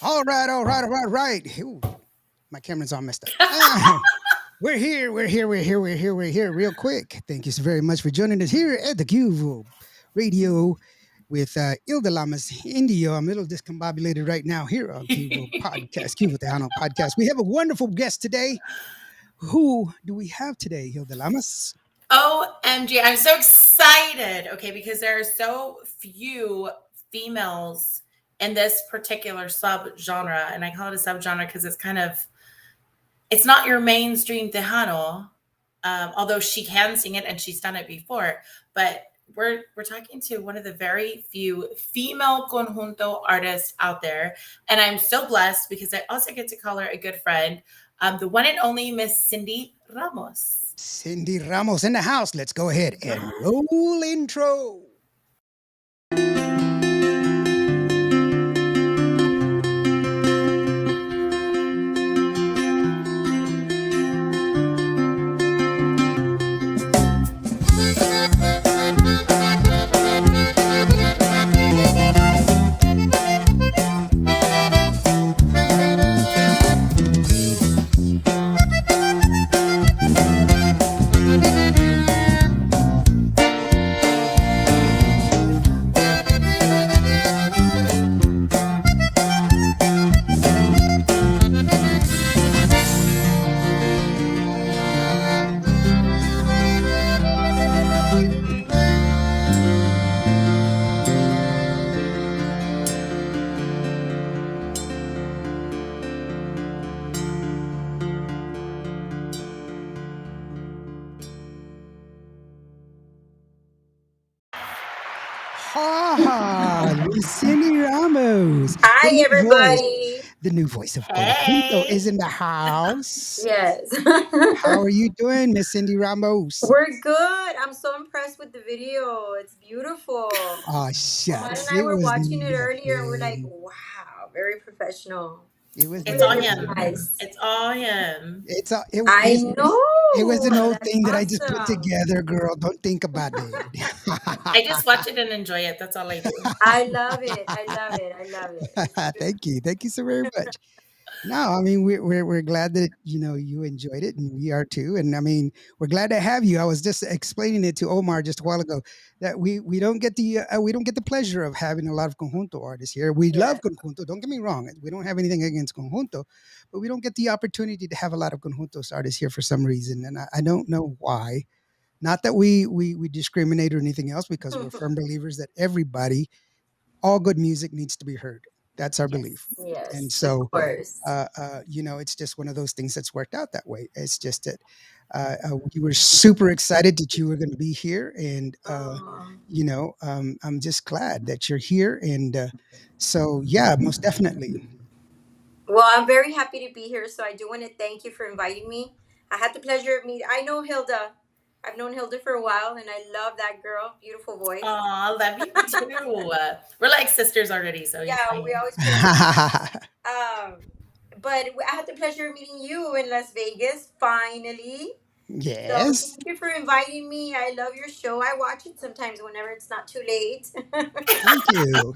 All right, all right, all right, right. Ooh, my camera's all messed up. We're here. Real quick. Thank you so very much for joining us here at the Qvo Radio with Ilda Lamas Indio. I'm a little discombobulated right now here on Qvo Podcast, Qvo Tejano Podcast. We have a wonderful guest today. Who do we have today, Hilda Lamas? OMG, I'm so excited. Okay, because there are so few females in this particular subgenre, and I call it a subgenre because it's not your mainstream Tejano, although she can sing it and she's done it before. But we're talking to one of the very few female conjunto artists out there, and I'm so blessed because I also get to call her a good friend, the one and only Miss Cindy Ramos. Cindy Ramos in the house. Let's go ahead and roll intro. Miss Cindy Ramos. Hi, everybody. The new voice of Conjunto is in the house. Yes. How are you doing, Miss Cindy Ramos? We're good. I'm so impressed with the video. It's beautiful. Oh, shucks. Omar and I were watching it earlier, and we're like, wow, very professional. It's all him. Nice. It's all him. I know. It was an old thing that I just put together, girl. Don't think about it. I just watch it and enjoy it. That's all I do. I love it. Thank you so very much. No, I mean we're glad that you enjoyed it, and we are too. And I mean we're glad to have you. I was just explaining it to Omar just a while ago that we don't get the pleasure of having a lot of conjunto artists here. We love conjunto. Don't get me wrong. We don't have anything against conjunto, but we don't get the opportunity to have a lot of conjunto artists here for some reason, and I don't know why. Not that we discriminate or anything else, because we're firm believers that all good music needs to be heard. That's our belief. Yes, and so, of course. It's just one of those things that's worked out that way. It's just that we were super excited that you were going to be here. And, I'm just glad that you're here. And so, yeah, most definitely. Well, I'm very happy to be here. So I do want to thank you for inviting me. I had the pleasure of meeting. I know Hilda. I've known Hilda for a while, and I love that girl. Beautiful voice. Oh, love you too. We're like sisters already, so yeah, we always. But I had the pleasure of meeting you in Las Vegas. Finally. Yes. So thank you for inviting me. I love your show. I watch it sometimes whenever it's not too late. Thank you.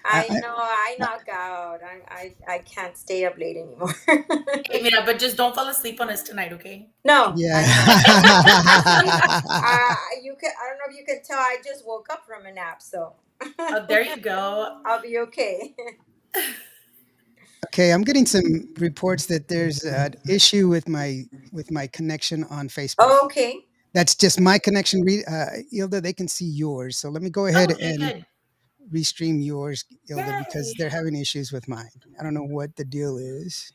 I know I knock out. I can't stay up late anymore. Hey, Mira, but just don't fall asleep on us tonight, okay? No. Yeah. I don't know if you can tell. I just woke up from a nap, so. Oh, there you go. I'll be okay. Okay, I'm getting some reports that there's an issue with my connection on Facebook. Oh, okay. That's just my connection. Ilda, they can see yours. So let me go ahead and restream yours, Ilda, because they're having issues with mine. I don't know what the deal is.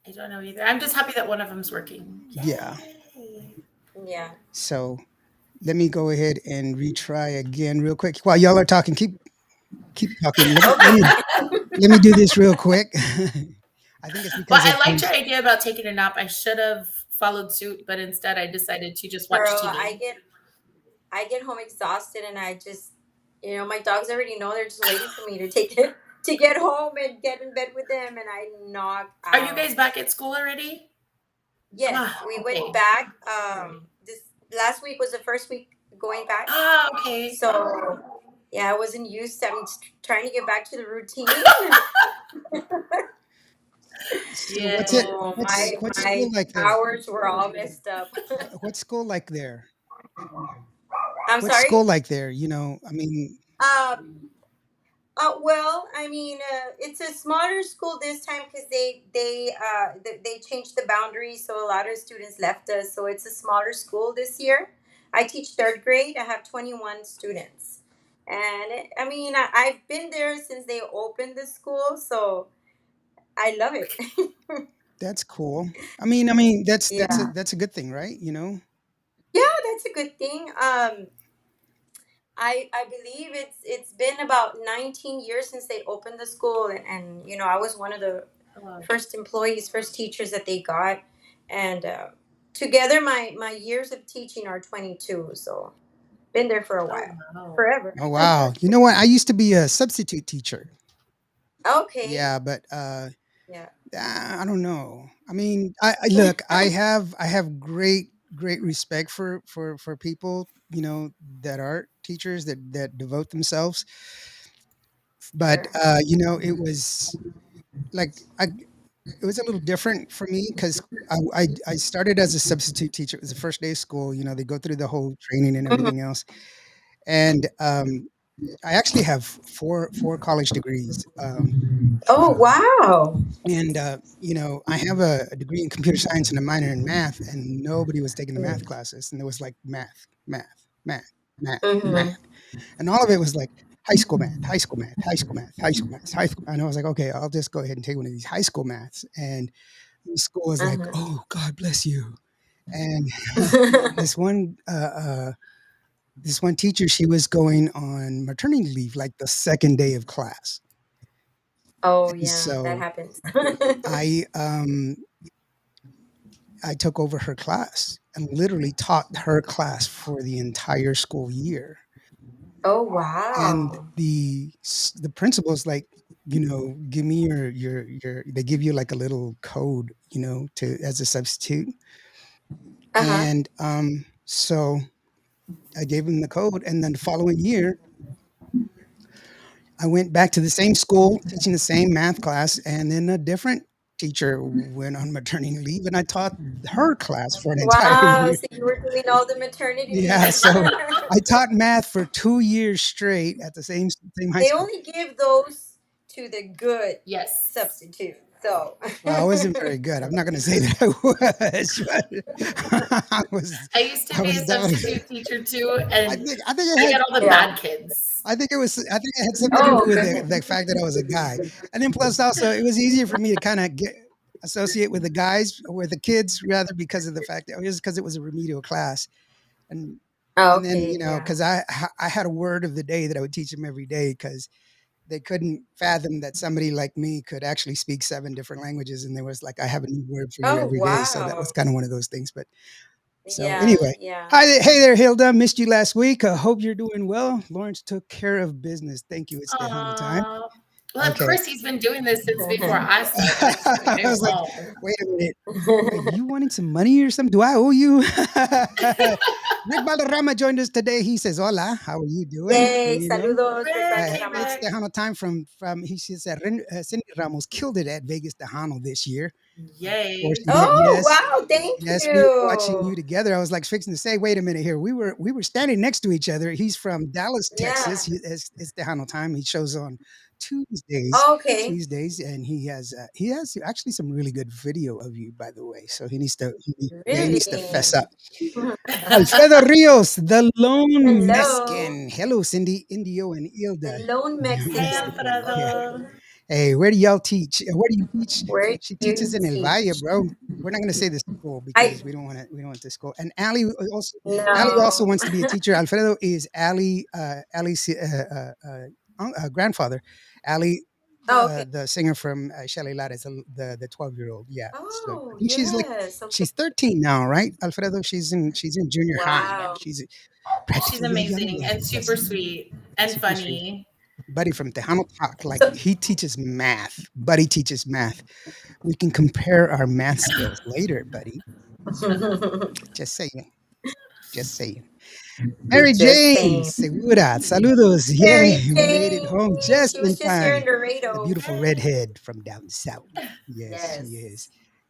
I don't know either. I'm just happy that one of them's working. Yeah. Yeah. So let me go ahead and retry again real quick. While y'all are talking, keep talking. Let me do this real quick. I think it's because. Well, I liked your idea about taking a nap. I should have followed suit, but instead I decided to just watch TV. I get home exhausted, and I just, my dogs already know. They're just waiting for me to get home and get in bed with them, and I knock out. Are you guys back at school already? Yes, we went back. This last week was the first week going back. Okay. So. Yeah, I wasn't used to. I'm trying to get back to the routine. So what's it? Oh, What's my school like there? hours were all messed up. What's school like there? I'm What's sorry. school like there? I mean, Uh, well, I mean, it's a smaller school this time because they changed the boundaries, so a lot of students left us. So it's a smaller school this year. I teach third grade. I have 21 students, and I mean, I've been there since they opened the school, so I love it. that's cool. I mean, Yeah, that's a good thing, right? yeah, that's a good thing. I believe it's been about 19 years since they opened the school, and I was one of the Oh, first employees, first teachers that they got, and together my years of teaching are 22, so been there for a oh, while, wow. forever. Oh wow. You know what? I used to be a substitute teacher. Okay, Yeah, but yeah, I don't know. I mean, I look. I have great respect for people that are teachers that devote themselves. But sure. it was like it was a little different for me because I started as a substitute teacher. It was the first day of school. They go through the whole training and Mhm. everything else, and I actually have four college degrees. Oh wow. And I have a degree in computer science and a minor in math, and nobody was taking the math classes, and there was like math, math, Mm-hmm. math, and all of it was like high school math, high school math, high school math, high school math, high school. And I was like, okay, I'll just go ahead and take one of these high school maths. And the school was like, Uh-huh. oh, God bless you. And this one, this one teacher, she was going on maternity leave like the second day of class, Oh and yeah, that so happens. I I took over her class and literally taught her class for the entire school year. Oh And wow. the principal's like, give me your. They give you like a little code, to as a substitute. Uh-huh. And so I gave him the code, and then the following year, I went back to the same school teaching the same math class, and then a different teacher went on maternity leave, and I taught her class for an entire Wow, year. so you were doing all the maternity Yeah, leave. so I taught math for 2 years straight at the same high They school. only give those to the good Yes. substitute. So, Well, I wasn't very good. I'm not gonna say that I was, but I used to I be was a definitely substitute teacher too, I and think I think it I had got all the yeah. bad kids. I think it had something to do Oh, with the goodness. fact that I was a guy. And then plus also it was easier for me to kind of get associate with the guys or with the kids rather because of the fact that it was because it was a remedial class. And Oh, and then, okay, yeah. because I had a word of the day that I would teach them every day because they couldn't fathom that somebody like me could actually speak 7 different languages. And there was like, I have a new word for you Oh, every day. So that was wow. kind of one of those things. But so Yeah, anyway, yeah. hey there, Hilda. Missed you last week. I hope you're doing well. Lawrence took care of business. Thank you. It's Tejano time. Aww. Well, of Okay. course, he's been doing this since before I started. So I I was like, won't. wait a minute. Are you wanting some money or something? Do I owe you? Rick Valderrama joined us today. He says, "Hola, how are you doing?" Yay, saludos desde Rick, hey, It's Panama. Rick. Tejano time from. He says that Cindy Ramos killed it at Vegas Tejano this year. Of course, Yay. she did. Oh, Yes, wow, thank yes, we were watching you you. together. I was like fixing to say, wait a minute here. We were standing next to each other. He's from Dallas, Texas. Yeah. It's Tejano time. He shows on Tuesdays, Okay. and he has actually some really good video of you, by the way. So he needs to fess Really? up. Alfredo Rios, the lone Hello. Mexican. Hello, Cindy, Indio, and The Ilda. lone Hey, Mexican. Mexican. Yeah. Alfredo. Hey, where do y'all teach? Where do you teach? Where She do teaches you in El Valle, teach? bro. We're not going to say the school I because we don't want this school. And Ali also no. wants to be a teacher. Alfredo is Ali's grandfather. Ali, Oh, okay. the singer from Shelly Lares, the 12-year-old. Yeah. So I Oh, think yes. Okay. she's 13 now, right? Alfredo, she's in junior high. Yeah. Wow. She's She's practically a young amazing and lady. super Yes, sweet and super sweet. funny. Buddy from Tejano Talk, like So he teaches math. Buddy teaches math. We can compare our math skills later, buddy. Just saying. Just saying. Mary Just Jane, saying. segura, saludos. Mary Yay, made it home Jane. just She in was just here in time. The Laredo. beautiful redhead from down south. Yes, she is. Yes.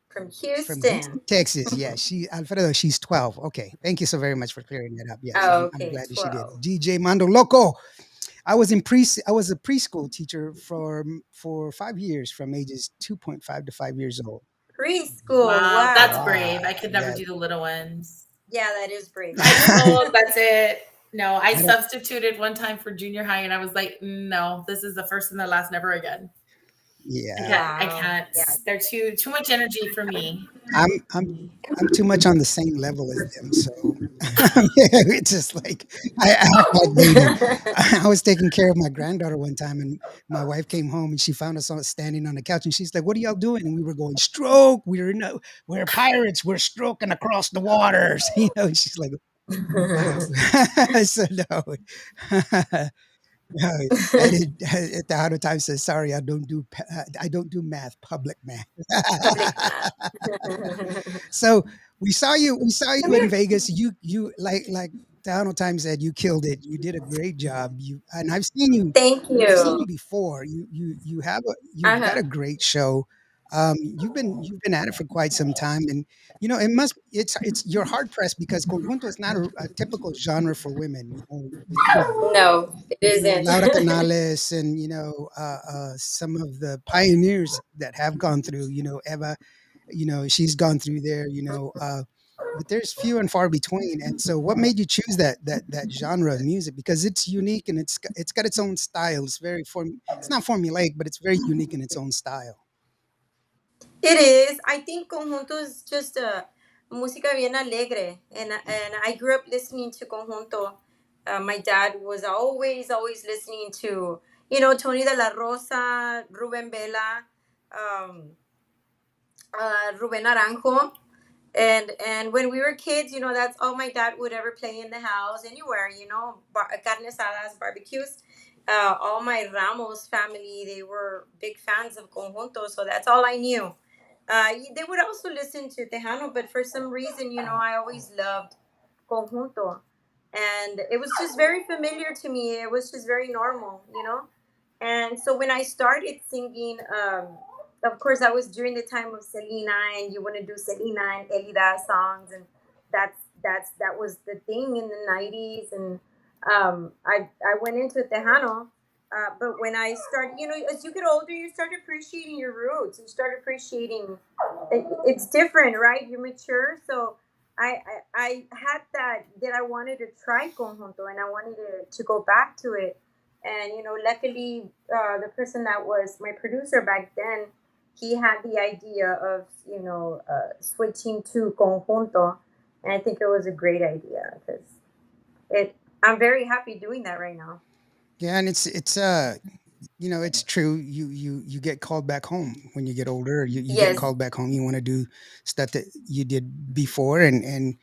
From From Houston, Houston. Texas. Yeah, she Alfredo, she's 12. Okay. Thank you so very much for clearing that up. Yes, Oh, I'm okay, glad that she did. 12. DJ Mando Loco. I was a preschool teacher for 5 years from ages 2.5 to 5 years old. Preschool. Wow, that's Wow. brave. Wow. I could never Yeah. do the little ones. Yeah, that is brave. High school, that's it. No, I I don't substituted one time for junior high and I was like, no, this is the first and the last, never again. I yeah. can't I Wow. can't. Yeah. They're too much energy for me. I'm I'm I'm too much on the same level as them, so it's just like I act like they do. I was taking care of my granddaughter one time, and my wife came home and she found us all standing on the couch, and she's like, "What are y'all doing?" And we were going stroke. We're pirates. We're stroking across the waters, And she's like, "Wow." So no, no, I did. At the hundred times says, "Sorry, I don't do math, public math." Public math. So we saw Come you in here. Vegas. You like Tejano Time said, you killed it. You did a great job. You and Thank I've seen you you. before. You've got Uh-huh. a great show. You've been at it for quite some time, and it's you're hard pressed because conjunto is not a typical genre for women. No, it Laura isn't. Canales and some of the pioneers that have gone through. Eva, she's gone through there. But there's few and far between. And so, what made you choose that genre of music? Because it's unique and it's got its own style. It's not formulaic, but it's very unique in its own style. It is. I think Conjunto is just a música bien alegre, and I grew up listening to Conjunto. My dad was always listening to Tony de la Rosa, Ruben Vela, um, Ruben Naranjo, and when we were kids, that's all my dad would ever play in the house, anywhere, carne asadas, barbecues. All my Ramos family, they were big fans of Conjunto, so that's all I knew. They would also listen to Tejano, but for some reason, I always loved Conjunto. And it was just very familiar to me. It was just very normal. And so when I started singing, of course, I was during the time of Selena, and you want to do Selena and Elida songs, and that was the thing in the '90s. And I went into Tejano, but when I started, as you get older, you start appreciating your roots. You start appreciating it's different, right? You mature, so. I had that I wanted to try conjunto, and I wanted to go back to it, and luckily the person that was my producer back then, he had the idea of switching to conjunto, and I think it was a great idea because it I'm very happy doing that right now. Yeah, and it's true. You get called back home when you get older. You get Yes. called back home. You want to do stuff that you did before, and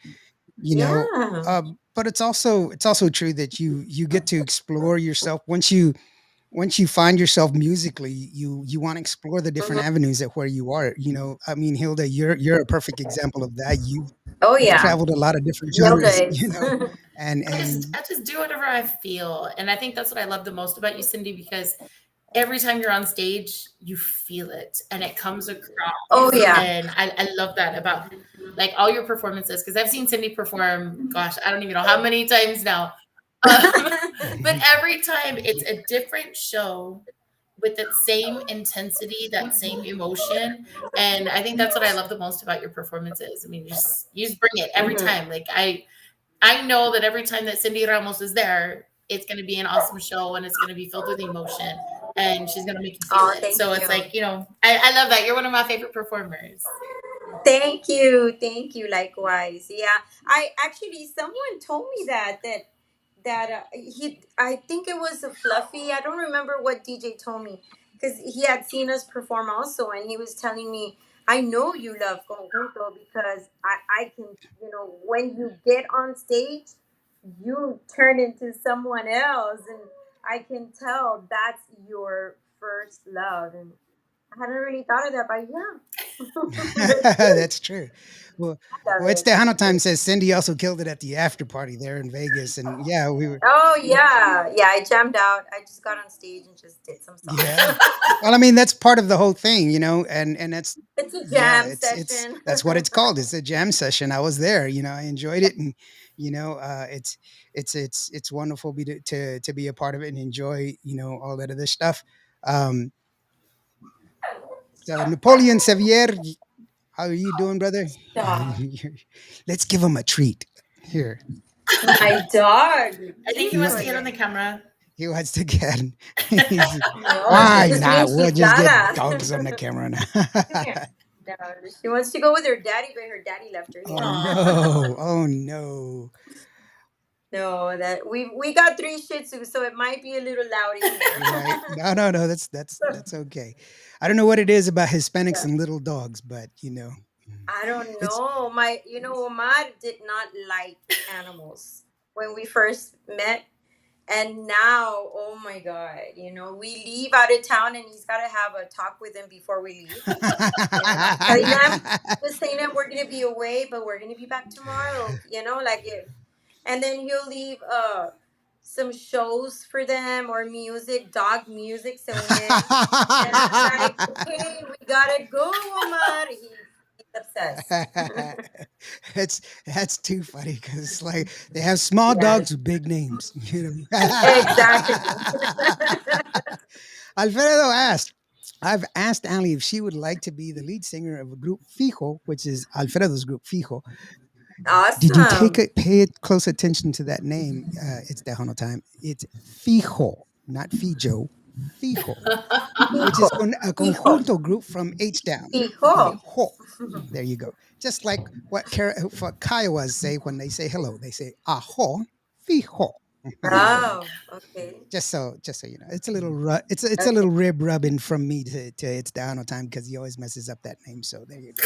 you know Yeah. but it's also true that you get to explore yourself once you find yourself musically. You want to explore the different Mhm. avenues at where you are. I mean, Hilda, you're a perfect example of that. Oh You've yeah. traveled a lot of different Hilda genres. is. and I just and I just do whatever I feel. And I think that's what I love the most about you, Cindy, because every time you're on stage, you feel it and it comes Oh across. yeah. And I love that about like all your performances because I've seen Cindy perform, gosh, I don't even know how many times now. But every time it's a different show with that same intensity, that same emotion. And I think that's what I love the most about your performances. I mean, you just bring it every Mhm. time. Like I know that every time that Cindy Ramos is there, it's going to be an awesome show and it's going to be filled with emotion and she's going to make you feel Oh, it. thank So it's you. like, I love that. You're one of my favorite performers. Thank you. Thank you. Likewise. Yeah. I actually someone told me that I think it was a Fluffy. I don't remember what DJ told me because he had seen us perform also, and he was telling me, "I know you love conjunto because I can, when you get on stage, you turn into someone else, and I can tell that's your first love." And I hadn't really thought of that, but yeah, that's true. That's true. well, I love well, it's it. Tejano time. Says Cindy also killed it at the after party there in Vegas, and yeah, we were. Oh yeah, yeah. I jammed out. I just got on stage and just did some songs. Yeah. Well, I mean, that's part of the whole thing, and that's It's a yeah, jam it's session. that's what it's called. It's a jam session. I was there, I enjoyed it, and it's wonderful to be a part of it and enjoy all that other stuff. Um, so Napoleon Sevier, how are you doing, brother? Stop. Let's give him a treat here. My dog. I think he He, wants wa- to get on Híjole. the camera. he wants to get. He's, No, she why just not? means We'll she's just get gotta. dogs on the camera Come now. here. No, she wants to go with her daddy, but her daddy left her Oh here. Aw. no! Oh no! No, that we got three Shih Tzus, so it might be a little loud in Right? here. No, no, no. That's okay. I don't know what it is about Hispanics Yeah. and little dogs, but I don't it's. know. Omar did not like animals when we first met. And now, oh my God, we leave out of town and he's got to have a talk with him before we leave. Telling him, just saying that we're going to be away, but we're going to be back tomorrow, like it. And then he'll leave some shows for them or music, dog music, según él. And I'm like, okay, we got to go, Omar. He's obsessed. it's that's too funny because it's like they have small Yes, dogs with big names. exactly. Alfredo asked, I've asked Ali if she would like to be the lead singer of a group Fijo, which is Alfredo's group Fijo. Did you Awesome. pay close attention to that name? It's Tejano time. It's Fijo, not Fijo. Fijo, which is Hijo, a hijo, conjunto group from H down. hijo. Fijo. There you go. Just like what Kiowas say when they say hello, they say aho, fijo. Oh, okay. Just so you know, it's a little it's a Okay. little rib rubbing from me to it's down on time because he always messes up that name. So there you go.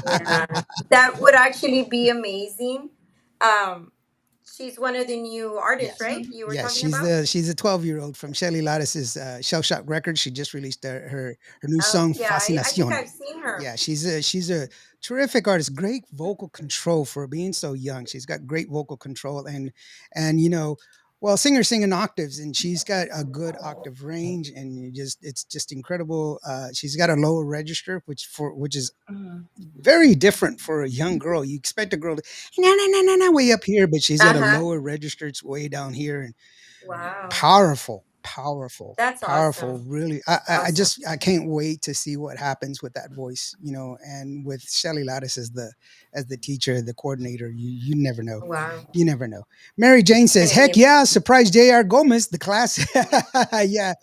Yeah, that would actually be amazing. Um, she's one of the new artists, Yes. right? You were Yes, talking about? she's a 12-year-old from Shelly Lattice's Shell Shock Records. She just released her new Oh, song yeah, I think Fascinacion. I've seen her. Yeah, she's a terrific artist. Great vocal control for being so young. She's got great vocal control and well, singers sing in octaves, and she's got a good octave range, and it's just incredible. She's got a lower register, which is Mhm. very different for a young girl. You expect a girl to no no no no no way up here, but she's Uh got a huh. lower register. It's way down here, and Wow, powerful, powerful, that's powerful. awesome. Really, Awesome. I can't wait to see what happens with that voice. And with Shelly Lattice as the teacher, the coordinator, you never know. Wow. You never know. Mary Jane says, "Heck Definitely. yeah! Surprise, J.R. Gomez, the class." Yeah,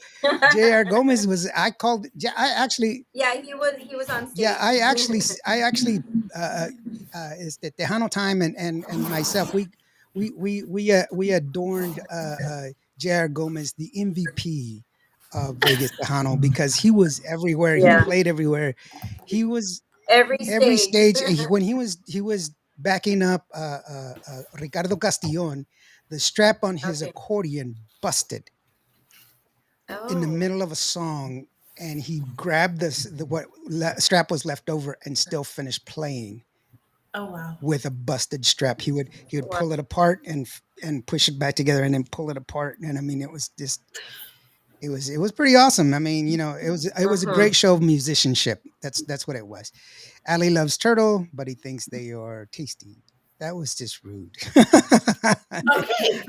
J.R. Gomez was. I called. Yeah, I actually. Yeah, he was on Yeah, stage. I actually, is the Tejano time and myself. We adorned Jared Gomez, the MVP of Vegas Tejano, because he was everywhere. He Yeah, played everywhere. He was every every stage. stage. When he was backing up Ricardo Castillon, the strap on his Okay. accordion busted in the Oh, middle of a song, and he grabbed the strap was left over and still finished playing Oh wow. with a busted strap. He would wow. pull it apart and push it back together and then pull it apart, and I mean it was just it was pretty awesome. I mean, it was a Mm-hmm. great show of musicianship. That's what it was. Ali loves turtle, but he thinks they are tasty. That was just rude. Okay.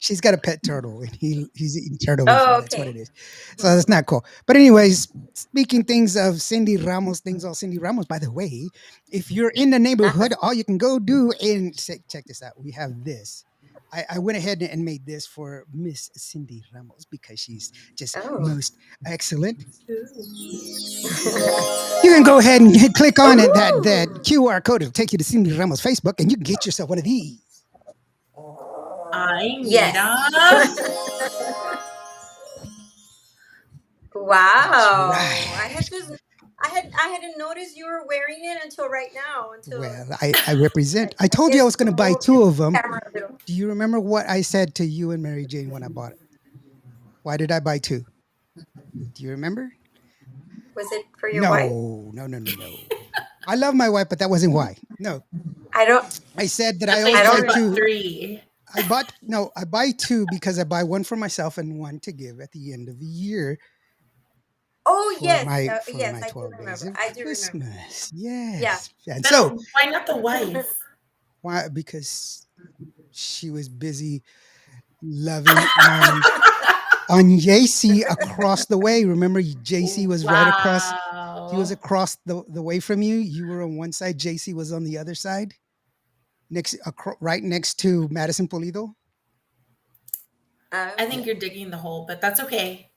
She's got a pet turtle, and he's eating turtle before. Oh, That's what it okay. is. So that's not cool. But anyways, speaking things of Cindy Ramos, things all Cindy Ramos. By the way, if you're in the Uh-huh. neighborhood, all you can go do and check this out. We have this. I went ahead and made this for Miss Cindy Ramos because she's just Oh. most excellent. You can go ahead and click on it. That Ooh. QR code will take you to Cindy Ramos Facebook, and you can get yourself one of these. Ay, Yes. mira. That's Wow. right. I hadn't noticed you were wearing it until right now. Until Well, I represent. I I told you I guess was going to buy move your two of them. camera a little. Do you remember what I said to you and Mary Jane when I bought it? Why did I buy two? Do you remember? Was it for your wife? No, no, no, no, no. I love my wife, but that wasn't why. No, I don't. I said that I That's why I always you don't. like bought Re- to. three. I bought no, I buy two because I buy one for myself and one to give at the end of the year oh yes, for yes, my I do 12 days remember. of I do remember. Christmas. Yeah. Yes. And But so why not the wife? why because she was busy loving on JC across the way. Remember JC was right across, he was Wow. across the way from you. You were on one side, JC was on the other side, right next to Madison Pulido. I Yeah. think you're digging the hole, but that's okay.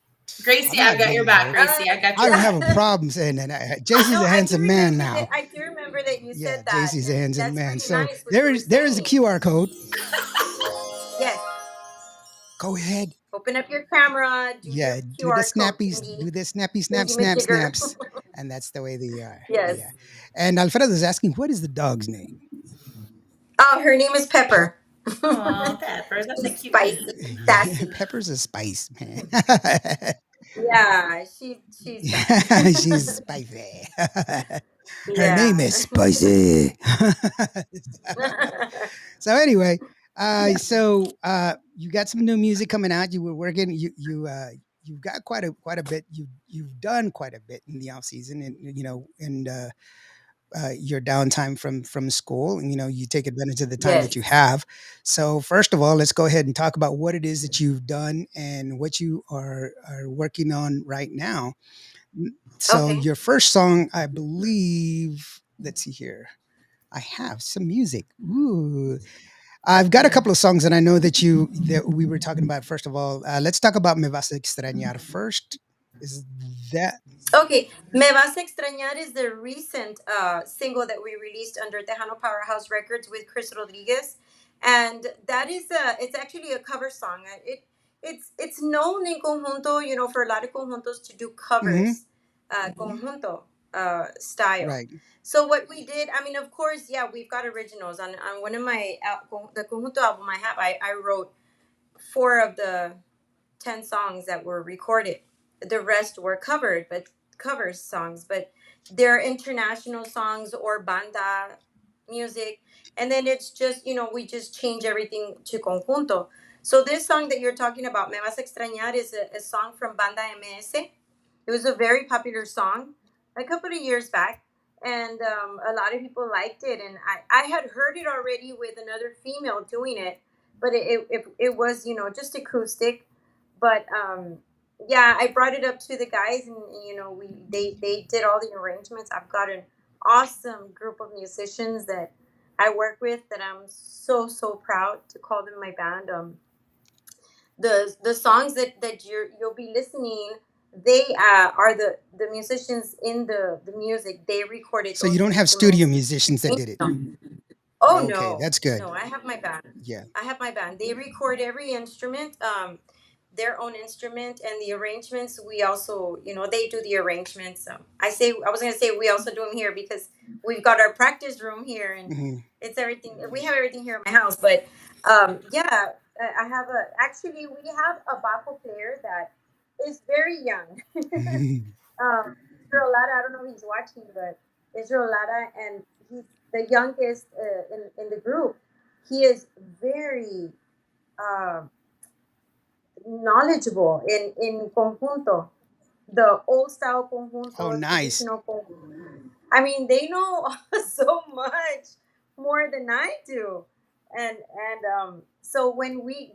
Gracie, I'm I not got your digging a back. hole. Gracie, I got I your don't back. have a problem saying that. JC's No, a I do handsome man remember that. now. I do remember that you Yeah, said that, JC's a and handsome that's man. really So nice what you were there is a saying. QR code. Yes. Go ahead. Open up your camera, do your Yeah, QR code do thingy, the snappy snap thingy snap majigger. snaps, and that's the way they are. Yes. Yeah. And Alfredo's asking, what is the dog's name? Oh, her name is Pe- Pepper. Oh, Pepper, that's a She's cute name. spicy, sassy. Pepper's a spice, man. Yeah, she's sassy. She's spicy. Her name Yeah. is Spicy. So anyway, you got some new music coming out. You were working. You've got quite a bit. You've done quite a bit in the off season, and your downtime from school, and you take advantage of the time that you Yes. have. So first of all, let's go ahead and talk about what it is that you've done and what you are working on right now. So Okay. your first song, I believe. Let's see here. I have some music. Ooh, I've got a couple of songs that I know that we were talking about. First of all, let's talk about "Me Vas a Extrañar" first. Is that Okay. Me Vas a Extrañar is the recent single that we released under Tejano Powerhouse Records with Chris Rodriguez, and that is it's actually a cover song. It's known in Conjunto, for a lot of conjuntos to do hmm covers, conjunto style. right? So what we did, I mean, of course, yeah, we've got originals on one of my the conjunto album I have. I wrote four of the 10 songs that were recorded. The rest were covered, but cover songs, but they're international songs or banda music. And then it's just, we just change everything to conjunto. So this song that you're talking about, Me Vas a Extrañar, is a song from Banda MS. It was a very popular song a couple of years back. And a lot of people liked it. And I had heard it already with another female doing it, but it was, just acoustic. But yeah, I brought it up to the guys, and they did all the arrangements. I've got an awesome group of musicians that I work with that I'm so proud to call them my band. The songs that you'll be listening, they are the musicians in the music. They recorded So you those don't have studio instruments. musicians that did it. Oh Okay, no, that's good. no, I have my band. Yeah. I have my band. They record every instrument, their own instrument, and the arrangements. We also, they do the arrangements. I was gonna say we also do them here because we've got our practice room here, and hmm it's everything. We have everything here at my house. But yeah, I have actually we have a bajo player that is very young. Israel Lara, I don't know if he's watching, but Israel Lara, and he's the youngest in the group. He is very uh, knowledgeable in conjunto, the old style Oh, conjunto, nice. traditional conjunto. I mean, they know so much more than I do, and so when we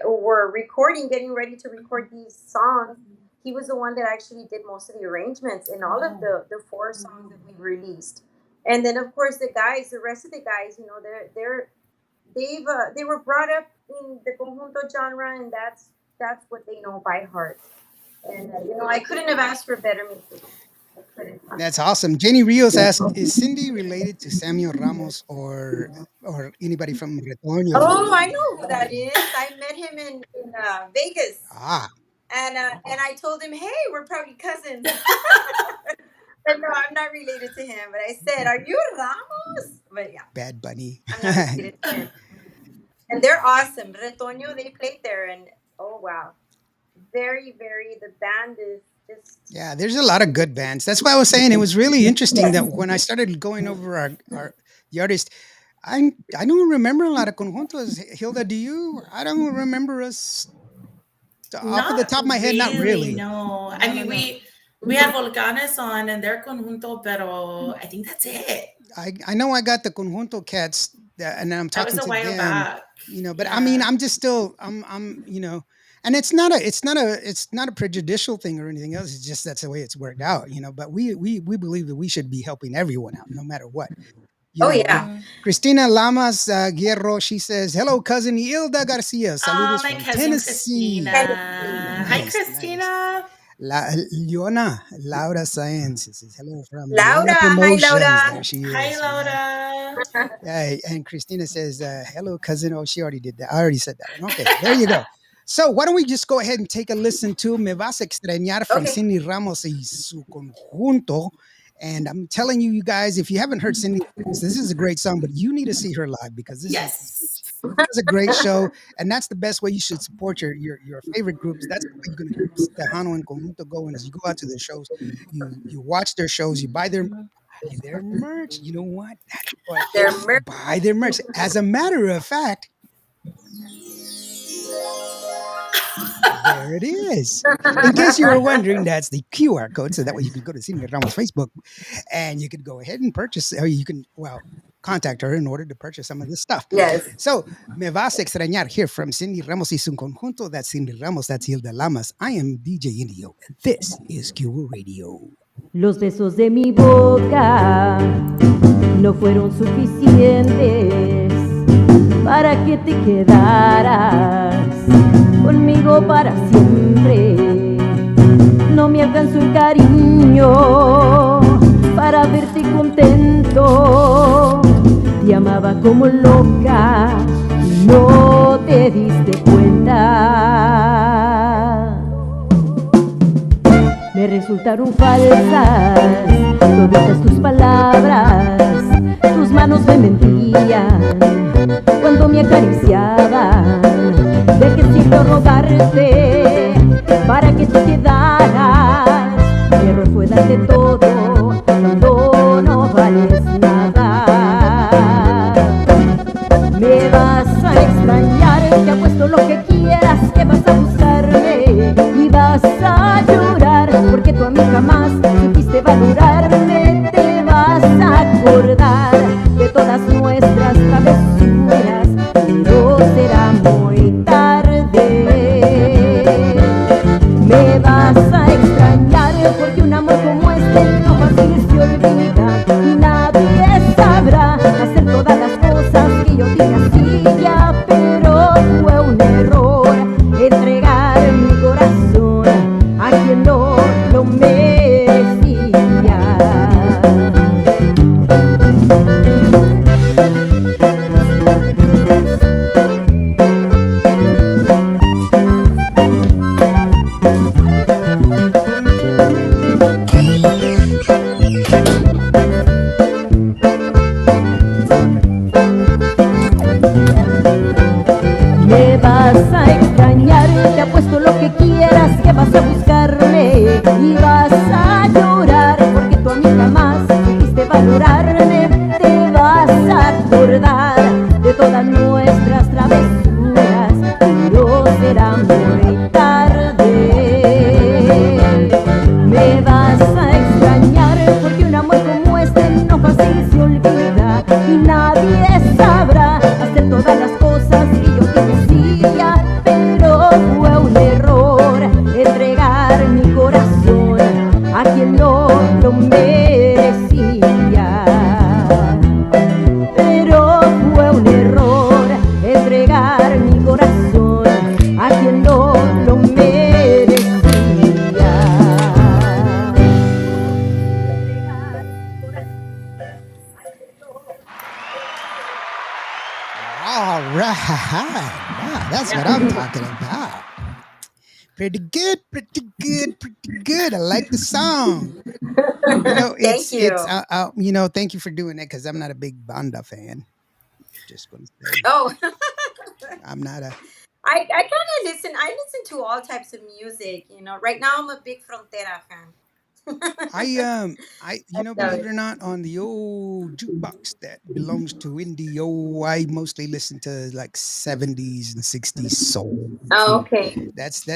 were recording, getting ready to record these songs, he was the one that actually did most of the arrangements in all of the four songs that we released. And then of course the rest of the guys, they were brought up in the conjunto genre, and that's what they know by heart. And I couldn't have asked for better music. I couldn't. That's awesome. Jenny Rios asked, "Is Cindy related to Samuel Ramos or anybody from Retoño?" Oh, I know who that is. I met him in Vegas, Ah, and I told him, "Hey, we're probably cousins." But no, I'm not related to him. But I said, "Are you Ramos?" But yeah, Bad Bunny. I'm not related to him. And they're awesome. Retoño, they played there, and oh wow, very very. The band is Just Yeah, there's a lot of good bands. That's why I was saying it was really interesting that when I started going over our the artist, I don't remember a lot of conjuntos. Hilda, do you? I don't remember us off of the Not top of my head. Not really, really. no. I No, no, mean, no. we had Volcanes on and their conjunto, pero I think that's it. I know I got the conjunto cats, and I'm That was talking a to while them. back. But I mean, Yeah. I'm just still and it's not a prejudicial thing or anything else. It's just that's the way it's worked out. But we believe that we should be helping everyone out, no matter what. oh With yeah. Mhm. Christina Lamas Guerrero, she says, "Hello, cousin Hilda Garcia. Oh, Saludos my from cousin Tennessee." Christina. Hi, Nice, nice. Christina. Leona Laura Science says, "Hello from Leona Laura, hi Promotions." There Laura. she Hi, is. Yeah. Laura. Yeah, and Christina says, "Hello, cousin." Oh, she already did that. I already said that one. Okay, there you go. So why don't we just go ahead and take a listen to "Me Vas a Extrañar" from Okay. Cindy Ramos y su conjunto. And I'm telling you, you guys, if you haven't heard Cindy Ramos, this is a great song, but you need to see her live because Yes. she does a great show, and that's the best way you should support your favorite groups. That's the way you're going to keep Tejano and Conjunto going. As you go out to their shows, you watch their shows, you buy their merch. You know what? That's what They're buy their merch. As a matter of fact, there it is. In case you were wondering, that's the QR code. So that way you can go to Cindy Ramos Facebook and you can go ahead and purchase, or you can, contact her in order to purchase some of this stuff. yes. So, Me Vas a Extrañar here from Cindy Ramos y su conjunto. That's Cindy Ramos, that's Hilda Lamas. I am DJ Indio, and this is Qvo Radio. Los besos de mi boca no fueron suficientes para que te quedaras conmigo para siempre. No me alcanzó el cariño para verte contento. Te amaba como loca y no te diste cuenta. Me resultaron falsas todas tus palabras, tus manos me mentían cuando me acariciaban. Dejé siento rogarte para que te quedaras. Mi error fue darte todo cuando no vales nada. Me vas a extrañar, te apuesto lo que quieras, que vas a buscarme y vas a llorar, porque tú a mí jamás supiste valorarme. Te vas a acordar de todas nuestras travesuras, pero será muy tarde. Me vas a extrañar, porque un amor como este no fácil se olvida y nadie sabrá hacer todas las cosas que yo te hacía, pero fue un error entregar mi corazón a quien no lo merecía. Me vas a extrañar, te apuesto lo que quieras, que vas a buscarme y vas a llorar, porque tú a mí jamás supiste valorarme. Te vas a acordar de todas nuestras travesuras, pero será muy tarde. Me vas a extrañar, porque un amor como este no fácil se olvida y nadie sabrá hacer todas las cosas que yo te decía, pero fue un error entregar mi corazón a quien no lo merecía. Pero fue un error entregar mi corazón a quien no lo merecía. All right. Wow, that's what I'm talking about. Pretty good, pretty good, pretty good. I like the song. Thank It's you. thank you for doing it because I'm not a big Banda fan. Just gonna say Oh, I'm not a I kind of listen. I listen to all types of music. Right now I'm a big Frontera fan. I Love believe it it. or not, on the old jukebox that belongs to Indio, I mostly listen to like 70s and 60s soul. Oh, And okay. that's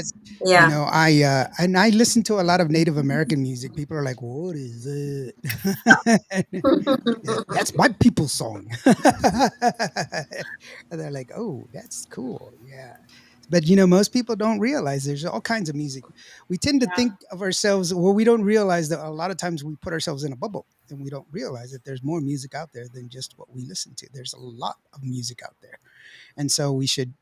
Yeah. and I listen to a lot of Native American music. People are like, "What is it?" Yeah, that's my people's song. And they're like, "Oh, that's cool." Yeah. But most people don't realize there's all kinds of music. We tend to Yeah. think of ourselves, well, we don't realize that a lot of times we put ourselves in a bubble and we don't realize that there's more music out there than just what we listen to. There's a lot of music out there. And so we should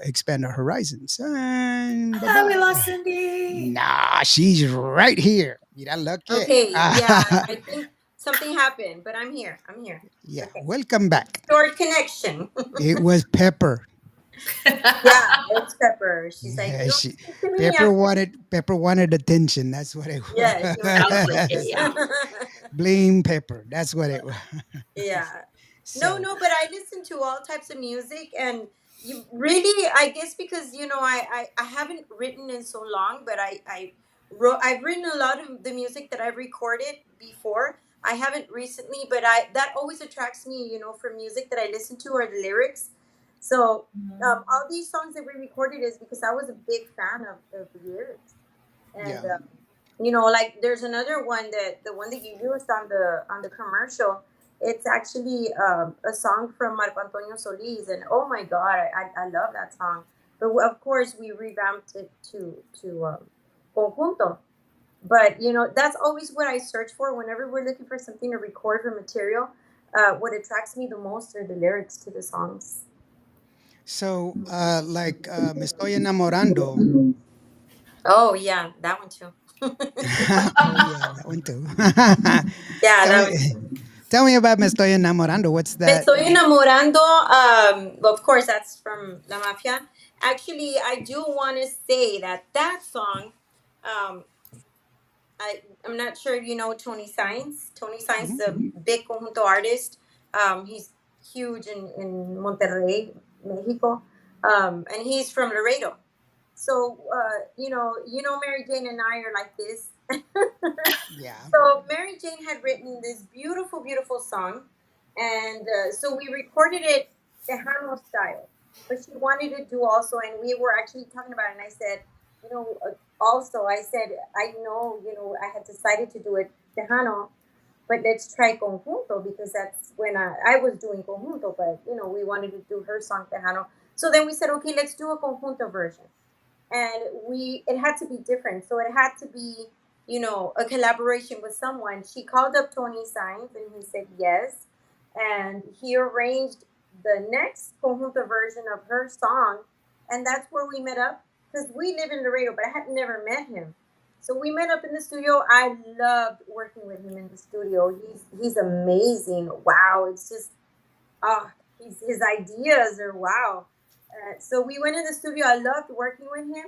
expand our horizons. And bye Ah, we bye. lost Cindy. Nah, she's right here. Mira lo que. Okay. Yeah. I think something happened, but I'm here. I'm here. It's Yeah, okay. welcome back. Short connection. It was Pepper. Yeah, it's Pepper. She's like, Yeah, you don't she listen to me. I'm Pepper wanted attention. That's what it Yeah, she wanted Sounds like it, was. yeah. attention. Blame Pepper. That's what it was. Yeah. No, So, no, but I listen to all types of music, and you really, I guess, because I haven't written in so long, but I've written a lot of the music that I've recorded before. I haven't recently, but I that always attracts me, for music that I listen to are the lyrics. So Mhm. all these songs that we recorded is because I was a big fan of the lyrics, and yeah. like there's another one, that the one that you used on the commercial. It's actually a song from Marco Antonio Solis, and oh my god, I love that song. But of course we revamped it to Conjunto. But that's always what I search for whenever we're looking for something to record for material. What attracts me the most are the lyrics to the songs. So, like, Me Estoy Enamorando. Oh yeah, that one too. Oh, yeah, that one too. Yeah, tell that me, one too. tell me about Me Estoy Enamorando. What's Me that? estoy enamorando. Of course, that's from La Mafia. Actually, I do want to say that song. Um, I'm not sure if you know Tony Sainz. Tony Sainz is a Mhm. big conjunto artist. He's huge in Monterrey, Mexico, and he's from Laredo. So Mary Jane and I are like this. Yeah. So Mary Jane had written this beautiful, beautiful song, and so we recorded it Tejano style. But she wanted to do also, and we were actually talking about it. And I said, also I said, I know, I had decided to do it Tejano, but let's try Conjunto, because that's when I was doing Conjunto, but we wanted to do her song Tejano. So then we said, okay, let's do a Conjunto version, and it had to be different, so it had to be a collaboration with someone. She called up Tony Sainz, and he said yes, and he arranged the next conjunto version of her song, and that's where we met up, because we live in Laredo, but I had never met him. So we met up in the studio. I loved working with him in the studio. He's amazing. Wow, it's just oh, his ideas are wow. So we went in the studio. I loved working with him,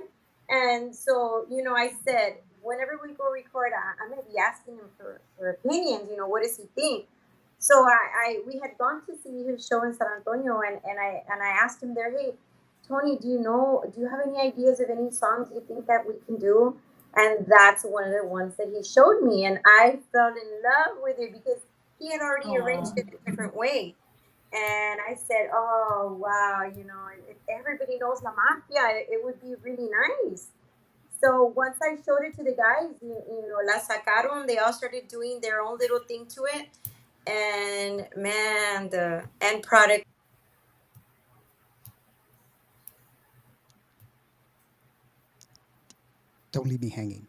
and so I said, whenever we go record, I'm gonna be asking him for opinions. What does he think? So we had gone to see his show in San Antonio, and I asked him there, hey, Tony, do you have any ideas of any songs you think that we can do? And that's one of the ones that he showed me, and I fell in love with it because he had already arranged Aw. it a different way. And I said, "Oh wow, if everybody knows La Mafia, it would be really nice." So once I showed it to the guys, la sacaron. They all started doing their own little thing to it, and man, the end product. Don't leave me hanging.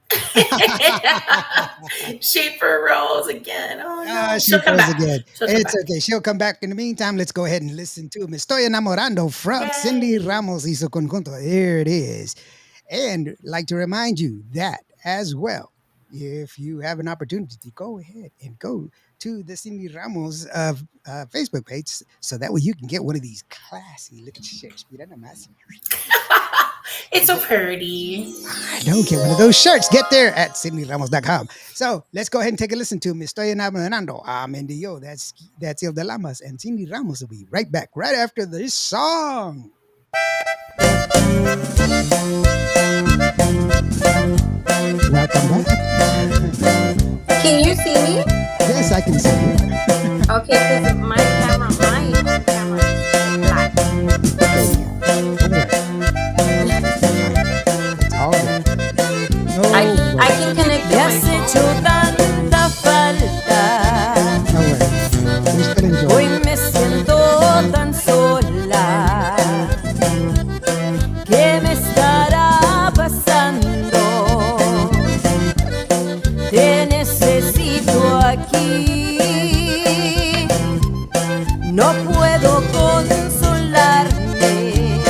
Shaper Rose again. Oh no. She She'll come froze back. again. She'll come It's back. okay. She'll come back. In the meantime, let's go ahead and listen to Me Estoy Enamorando from Cindy Yay. Ramos y su conjunto. There it is. And like to remind you that as well, if you have an opportunity to go ahead and go to the Cindy Ramos Facebook page, so that way you can get one of these classy looking shirts. Mira nomás. It's so pretty. I know, get one of those shirts. Get there at CindyRamos.com. So let's go ahead and take a listen to Me Estoy Enamorando. I'm Indio. That's Il de Lamas. And Cindy Ramos will be right back right after this song. Welcome back. Can you see me? Yes, I can see you. Okay, because my own camera is black. Okay, don't worry. It's all good. No I can worries. connect Me to my has hecho phone. tanta falta. No worries. We're still Hoy enjoying it. me siento tan sola. ¿Qué me estará pasando? Te necesito aquí. No puedo consolarme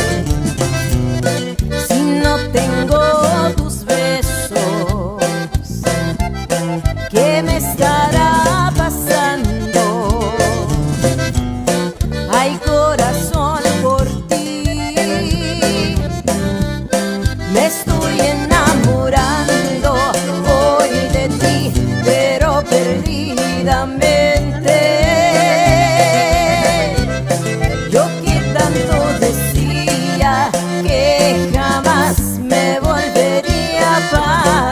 si no tengo tus besos. ¿Qué me estará pasando? Ay, corazón, por ti me estoy enamorando hoy de ti, pero perdidamente. Yo que tanto decía que jamás me volvería a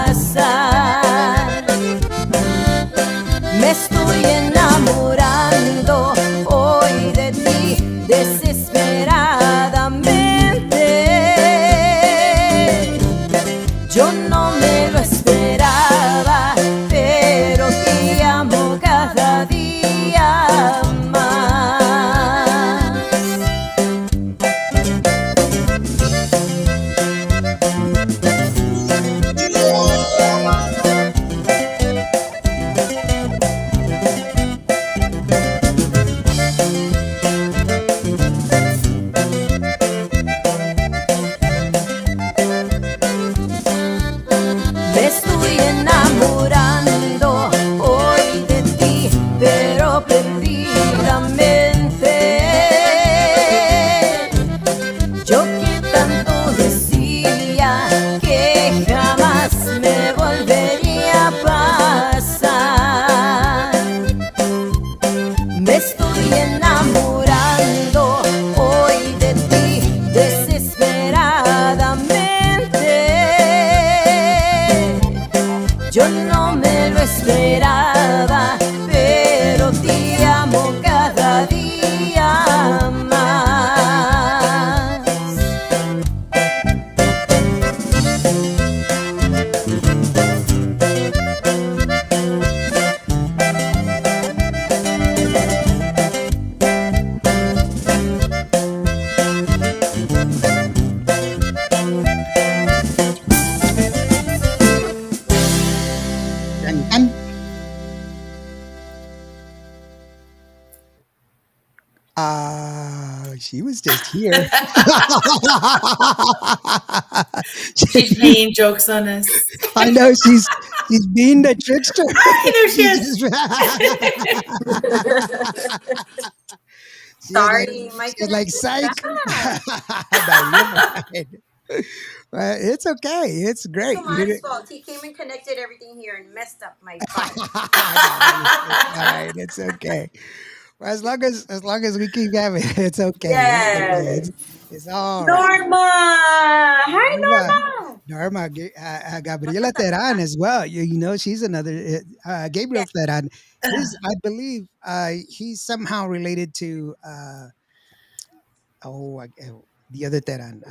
pasar. Me estoy enamorando hoy de ti desesperadamente. Yo no me lo esperaba, pero te amo cada día más. Me estoy enamorando hoy de ti, pero perdidamente. Yo que tanto decía que jamás me volvería a pasar. Me estoy enamorando hoy de ti desesperadamente. Yo no me lo esperaba, pero te amo cada día más. Dun, dun. She was just here. She's playing jokes on us. I know she's being the trickster. I know she She's is. She was Sorry, my she was like, connection is psych. bad. No, you're fine. It's okay. It's It's great. Omar's fault. He came and connected everything here and messed up my vibe. No, it's all right. It's okay. Well, as long as we keep having it, it's okay. Yes. It's all right. Norma! Hi, Norma, Norma! Norma, Gabriela Teran as well. You know, she's another Gabriel Yes. Teran. I believe, he's somehow related to the other Teran,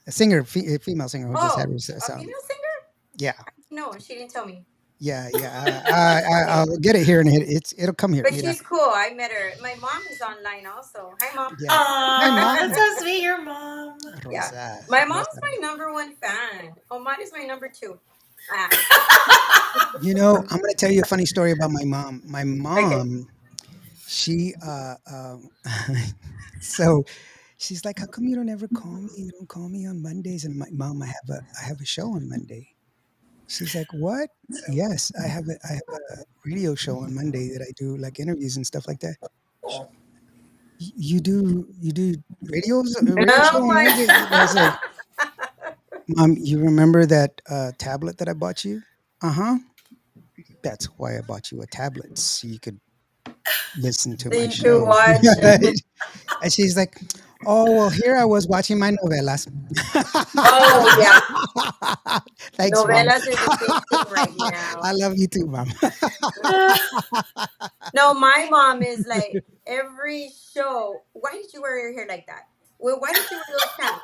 a singer, a female singer who just had Oh, her a song. female singer? Yeah, No, she didn't tell me. yeah. I'll get it here and it'll come here. But You know. she's cool. I met her. My mom is online also. Hi, Mom. Yeah. Hi, Aw, Mom. that's so sweet, your mom. Yeah. Rosa, My mom's Rosa. my number one fan. Omar is my number two. Ah, You know, I'm going to tell you a funny story about my mom. My okay. mom, she so she's like, how come you don't ever call me? You don't call me on Mondays. And my mom, I have a show on Monday. She's like, what? Yes, I have a radio show on Monday that I do like interviews and stuff like that. You do radio show Oh on my Wednesday? I was like, Mom, you remember that tablet that I bought you? Uh-huh. That's why I bought you a tablet so you could listen to So my you could show. watch. And she's like, Oh, well, here I was watching my novelas. Oh yeah, Thanks, mom. novelas is a big thing right now. I love you too, mom. No, my mom is like every show. Why did you wear your hair like that? Well, why did you wear those pants?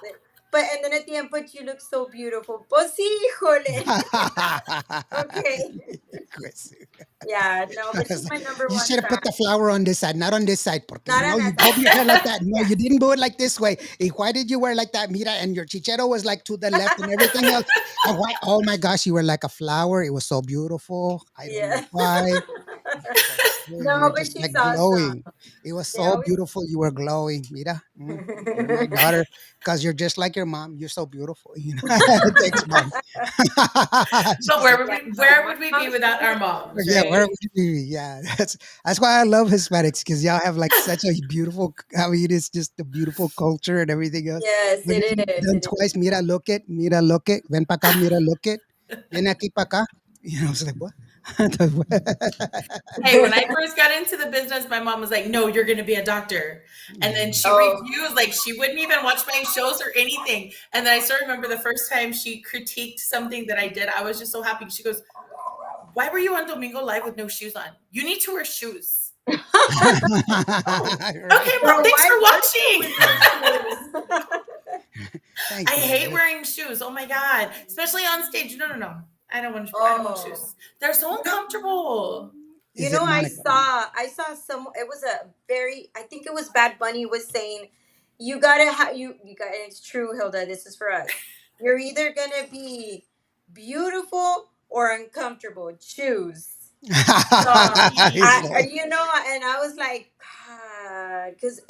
But and then at the end, but you look so beautiful. Pues sí, híjole. Okay. Chris. Yeah, no, but she's my number You one should have put fan. the flower on this side, not on this side. Porque Not on no, you that bob your hair like that. side. No, you didn't do it like this way. Y why did you wear like that? Mira, and your chichero was like to the left and everything else. And why? Oh my gosh, you were like a flower. It was so beautiful. I don't know Yeah. why. You No, were but just she's like awesome. glowing. It was They so always. beautiful. You were glowing. Mira, you're my daughter because you're just like your mom. You're so beautiful. Thanks, mom. But She's like, Yeah, where my would we be mom's without our beautiful. moms, yeah, where right? would we be? Yeah, that's why I love Hispanics because y'all have like such a beautiful. I mean, it's just a beautiful culture and everything else. Yes, When it it's is. done It is. twice, mira, look it, ven pa acá, mira, look it, ven aquí pa acá. I was like, what? Hey, when I first got into the business, my mom was like, "No, you're going to be a doctor," and then she Oh, refused. Like she wouldn't even watch my shows or anything. And then I still remember the first time she critiqued something that I did. I was just so happy. She goes, "Why were you on Domingo Live with no shoes on? You need to wear shoes." Oh, Right. okay, mom. girl, Thanks why for weren't you with watching. your shoes? I Thanks, hate Monica. wearing shoes. Oh my god, especially on stage. No, no, no. I don't want. I don't want Oh, shoes. They're so you know, uncomfortable. you Is know, it I Monica? saw, I saw some. It was a very, I think it was Bad Bunny was saying, you gotta have you got. It's true, Hilda. This is for us. You're either gonna be beautiful or uncomfortable. Choose. So He's Gee. like, you know, and I was like, God, because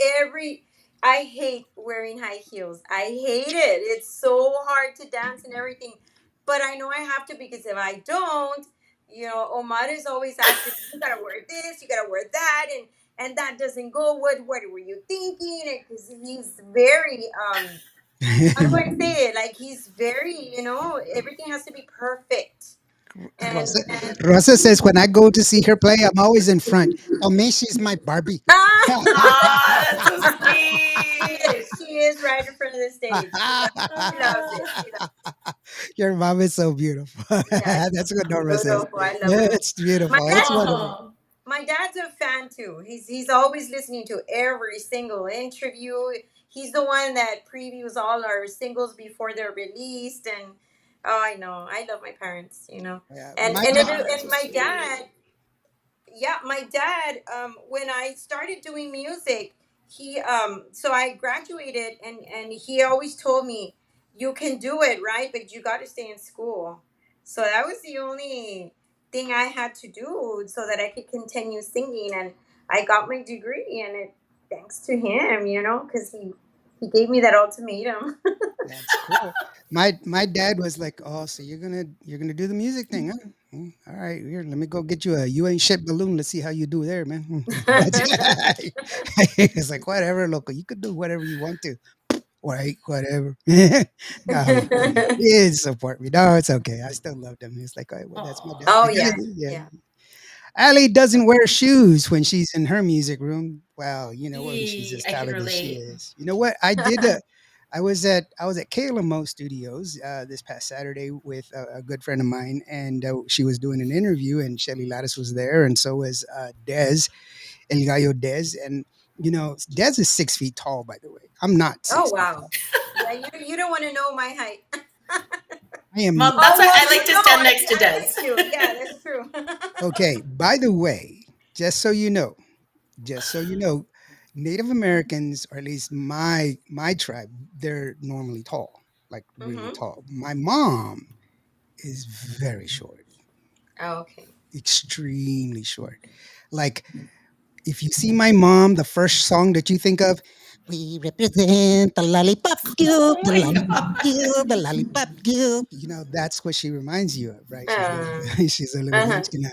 I hate wearing high heels. I hate it. It's so hard to dance and everything. But I know I have to because if I don't, Omar is always asking, you gotta wear this, you gotta wear that, and that doesn't go. What were you thinking? Because he's very how do I say it? Like he's very, everything has to be perfect. Rosa, And Rosa says, when I go to see her play, I'm always in front. To me, she's my Barbie. Ah, that's so She sweet. is. She is right in front of the stage. She loves it. She loves Your mom is so beautiful. it. Yeah, That's what she's Nora says. beautiful. I love Yeah, her. it's My beautiful. It's dad, wonderful. Oh, my dad's a fan too. He's always listening to every single interview. He's the one that previews all our singles before they're released. And oh, I know. I love my parents. Yeah, And my, and my oh, it, that's so and my sweet. dad, yeah, my dad, when I started doing music, he so I graduated, and he always told me, you can do it, right, but you got to stay in school. So that was the only thing I had to do so that I could continue singing, and I got my degree, and it thanks to him, because he gave me that ultimatum. that's cool. My dad was like, "Oh, so you're gonna do the music thing, huh? All right, here, let me go get you a you ain't shit balloon. Let's see how you do there, man." That's It's like whatever, local. You could do whatever you want to. Right, whatever. No, he didn't support me. No, it's okay. I still love him. He's like, oh, well, that's my dad. Oh I gotta yeah, do, yeah. yeah. Allie doesn't wear shoes when she's in her music room. Well, when she's as I can talented as she relate. is. You know what? I was at KLMO Studios this past Saturday with a good friend of mine, and she was doing an interview, and Shelly Lattis was there, and so was Dez, El Gallo Dez, and Dez is 6 feet tall, by the way. I'm not Oh 6 feet wow. tall. Yeah, you don't want to know my height. I am Mom, that's Oh why well, I like to no, stand next to I Des. met you. Yeah, that's true. okay. By the way, just so you know, just so you know, Native Americans, or at least my tribe, they're normally tall, like really Mm-hmm. tall. My mom is very short, Oh, okay. extremely short. Like if you see my mom, the first song that you think of, we represent the lollipop cube, Oh the my lollipop god. cube, the lollipop cube. That's what she reminds you of, right? She's Uh, a she's a little uh-huh. Munchkin.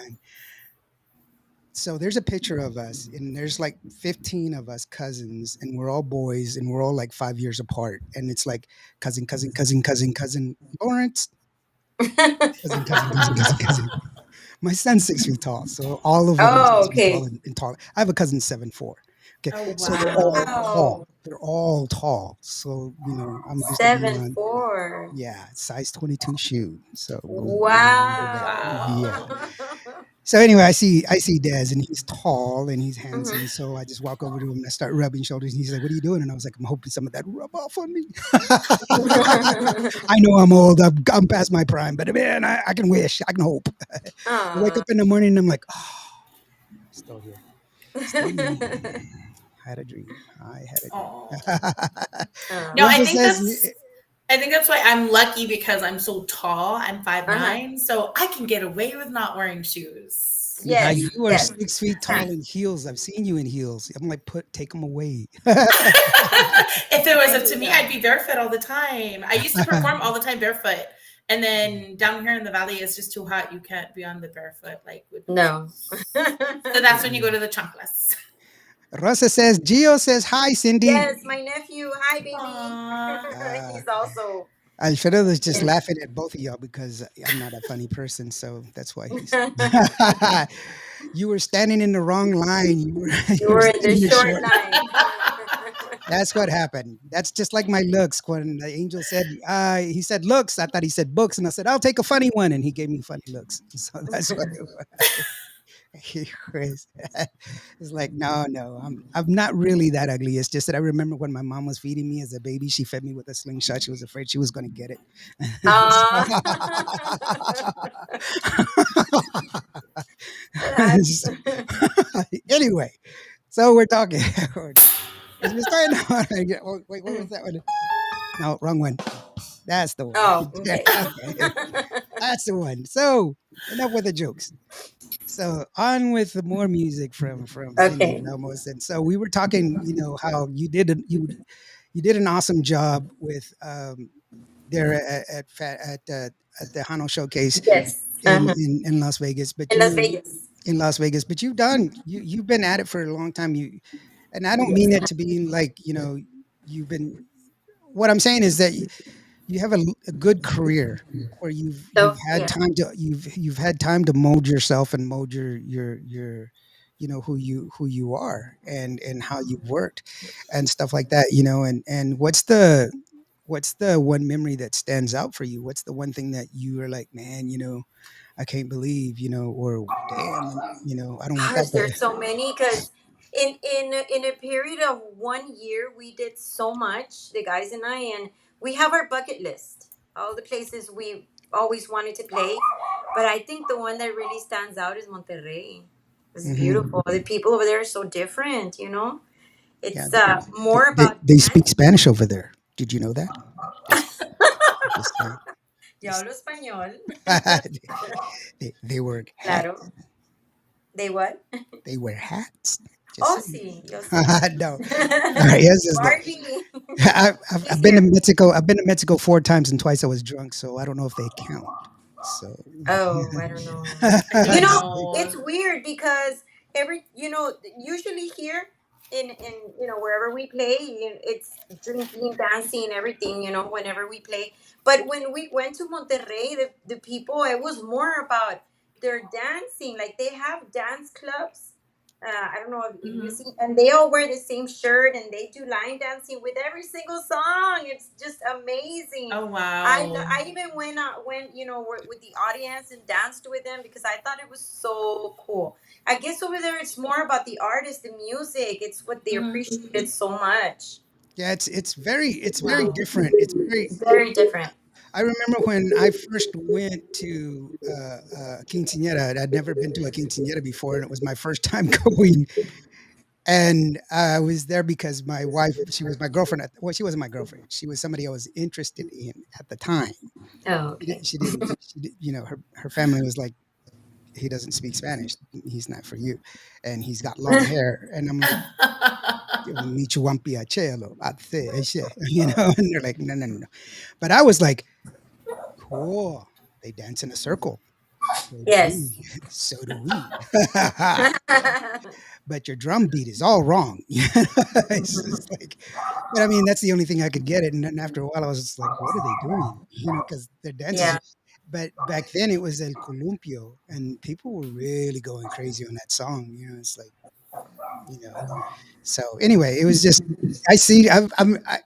So there's a picture of us, and there's like 15 of us cousins, and we're all boys, and we're all like 5 years apart. And it's like cousin Lawrence, cousin. My son's 6 feet tall, so all of them are Oh, 6 feet tall okay. and tall. I have a cousin 7'4". Okay, Oh so we're all wow. Wow. tall. they're all tall. So, I'm used to being Seven on, four. yeah, size 22 shoe. So that, Wow. yeah. So anyway, I see Dez, and he's tall and he's handsome. Mhm. So I just walk over to him and I start rubbing shoulders. And he's like, "What are you doing?" And I was like, "I'm hoping some of that rub off on me." I know I'm old. I'm past my prime, but man, I can wish. I can hope. I wake Aw. up in the morning and I'm like, "Oh, still here. Still me. I had a dream. I had a dream." Oh. No, Aw. I Rosa think says, that's I think that's why I'm lucky because I'm so tall. I'm five Uh-huh. nine, so I can get away with not wearing shoes. "Now Yes, you are yes. 6 feet tall in heels. I've seen you in heels." I'm like, take them away." If it was There up to you me, go. I'd be barefoot all the time. I used to perform all the time barefoot. And then down here in the valley, it's just too hot. You can't be on the barefoot like with no No. shoes. So that's when you go to the chanclas. Rosa says, Gio says, "Hi, Cindy." Yes, my nephew. Hi, baby. Aww. Uh, He's also. Alfredo is just Yeah. laughing at both of y'all because I'm not a funny person, so that's why he's. You were standing in the wrong line. You were You you were were in the standing in the short short. line. That's what happened. That's just like my looks. When the angel said, he said looks, I thought he said books, and I said, "I'll take a funny one," and he gave me funny looks. So that's what it was. He was- it's like, no, no, I'm not really that ugly. It's just that I remember when my mom was feeding me as a baby, she fed me with a slingshot. She was afraid she was going to get it. Aw. That's. So- anyway, so we're talking. It's been starting out. Oh, wait, what was that one? No, wrong one. That's the one. Oh, okay. Okay. That's the one. So enough with the jokes. So on with the more music from Cindy Okay. Ramos, and so we were talking, how you did an awesome job with there at the Hano Showcase Yes. Uh-huh. in Las Vegas, but In Las Vegas. in Las Vegas, but you've been at it for a long time. And I don't Yes. mean it to be like you've been. What I'm saying is that you have a good career where you've So, had yeah. time to you've had time to mold yourself and mold your who you are and how you've worked and stuff like that, and what's the one memory that stands out for you? What's the one thing that you are like, man, I can't believe, or damn, I don't want Gosh, that there's to. so many because in a period of 1 year, we did so much, the guys and I, and we have our bucket list, all the places we always wanted to play. But I think the one that really stands out is Monterrey. It's Hmm. beautiful. The people over there are so different. Yeah, It's they, more they, about they speak dancing. Spanish over there. Did you know that? Just just saying. Yo Just hablo español. they wear hats. Claro. They what? They wear hats. Just Oh, saying. sí, yo sé. No. Yes, is that Barbie. I've She's been to here. Mexico. I've been to Mexico 4 times, and twice I was drunk, so I don't know if they count. So Oh, I don't know. I You don't know, know. it's weird because usually here in wherever we play, it's drinking, dancing, everything. Whenever we play, but when we went to Monterrey, the people, it was more about their dancing. Like they have dance clubs. I don't know if you Mhm. see, and they all wear the same shirt and they do line dancing with every single song. It's just amazing. Oh wow. I even went with the audience and danced with them because I thought it was so cool. I guess over there it's more about the artist, the music. It's what they Mhm. appreciated so much. yeah, it's very different. It's very. Very different. I remember when I first went to quinceañera. I'd never been to a quinceañera before, and it was my first time going. And I was there because my wife, she was my girlfriend. Well, she wasn't my girlfriend. She was somebody I was interested in at the time. Oh, She, okay. she didn't. She did, her family was like, he doesn't speak Spanish. He's not for you, and he's got long hair. And I'm like, "Michuan piachelo, and they're like, no, no, no, no. But I was like, cool. They dance in a circle. So do Yes. we. So do we. But your drum beat is all wrong. It's just like, but I mean, that's the only thing I could get it. And then after a while, I was just like, what are they doing? Because their dances. Yeah. But back then it was El Columpio, and people were really going crazy on that song. It's like, you know. So anyway, it was just I see.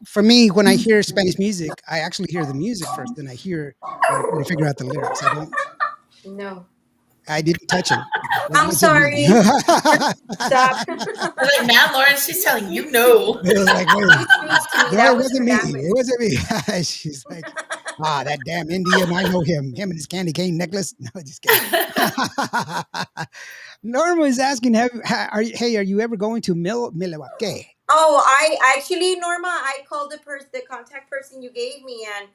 For me, when I hear Spanish music, I actually hear the music first, then I try to figure out the lyrics. I don't. No. I didn't touch him. It I'm wasn't me. sorry. Stop. We're like, man, Lauren, she's telling you no. It was like, wait, She speaks to me. no, That it was wasn't her me. language. It wasn't me. She's like, that damn Indian. I know him. Him and his candy cane necklace. No, just kidding. Norma is asking, are you ever going to Milwaukee? Oh, I actually, Norma, I called the contact person you gave me, and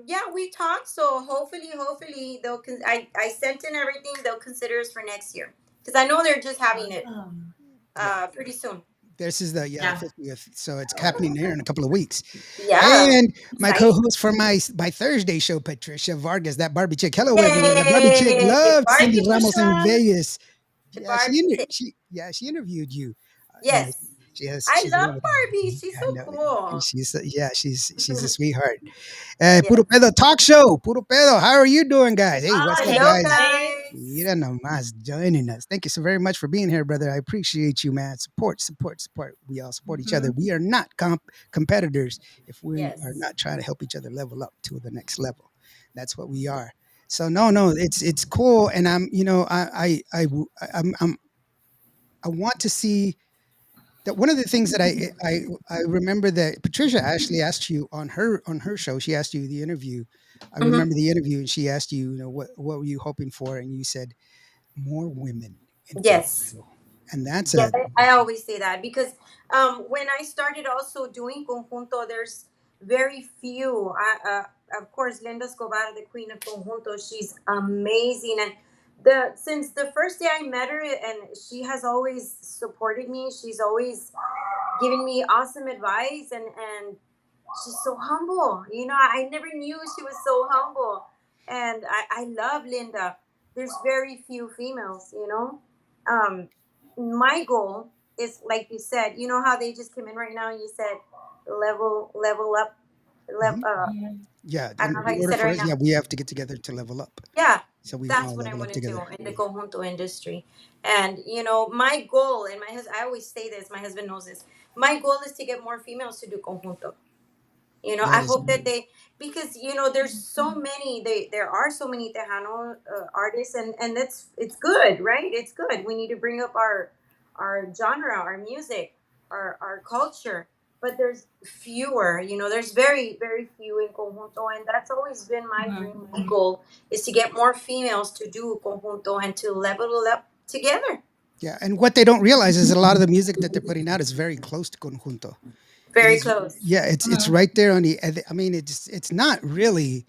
yeah, we talked. So hopefully I sent in everything. They'll consider us for next year because I know they're just having it pretty soon. This is the 50th, so it's happening here in a couple of weeks. Yeah. And my Exciting. co-host for my Thursday show, Patricia Vargas, that Barbie chick. Hello, everyone. That Barbie chick Yay! loved Cindy Barbie Ramos in Patricia. Vegas. The Yeah, Barbie chick. she interviewed you. Yes. I She's love lovely. Barbie. She's I so know. cool. She's a sweetheart. Puro Pedo Talk Show. Puro Pedo. How are you doing, guys? Hey, what's up, Hello, guys? guys. Mira nomás joining us. Thank you so very much for being here, brother. I appreciate you, man. Support. We all support each other. We are not competitors if we Yes. are not trying to help each other level up to the next level. That's what we are. So no, it's cool, and I'm I want to see that one of the things that I remember that Patricia actually asked you on her show. She asked you the interview. I Mhm. remember the interview, and she asked you, what were you hoping for, and you said more women in Yes. Conjunto. And that's Yeah, a I always say that because when I started also doing Conjunto, there's very few. Of course, Linda Escobar, the queen of Conjunto, she's amazing. And since the first day I met her, and she has always supported me. She's always given me awesome advice, and she's so humble. I never knew she was so humble. And I love Linda. There's very few females, Um, my goal is, like you said, you know how they just came in right now and you said level up, Mhm. I don't know how you in order said it for right us, now. we have to get together to level up. Yeah, So we that's all what I level up want to do together. in the conjunto industry. And my goal, and my husband, I always say this, my husband knows this. My goal is to get more females to do conjunto. I That is hope that because there's so many, there are so many Tejano artists, and it's good, right? It's good. We need to bring up our genre, our music, our culture. But there's fewer, there's very, very few in conjunto, and that's always been my dream. My goal is to get more females to do conjunto and to level it up together. Yeah, and what they don't realize is that a lot of the music that they're putting out is very close to Conjunto. Very close. Yeah, it's right there on the. I mean, it's not really.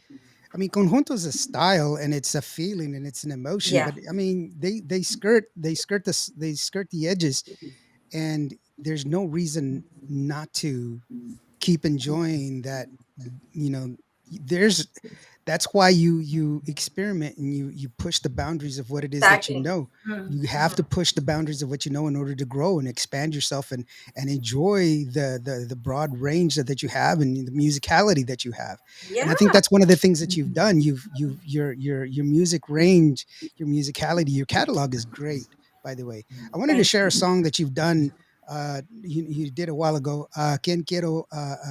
I mean, Conjunto is a style and it's a feeling and it's an emotion. Yeah. But I mean, they skirt the edges, and there's no reason not to keep enjoying that. You know, there's that's why you experiment and you push the boundaries of what it is that you Exactly. know. You have to push the boundaries of what you know in order to grow and expand yourself and enjoy the broad range that you have and the musicality that you have. And I think Yeah. that's one of the things that you've done. Your music range, your musicality, your catalog is great, by the way. I wanted to share a song that you've done. You did a while ago. Quien quiero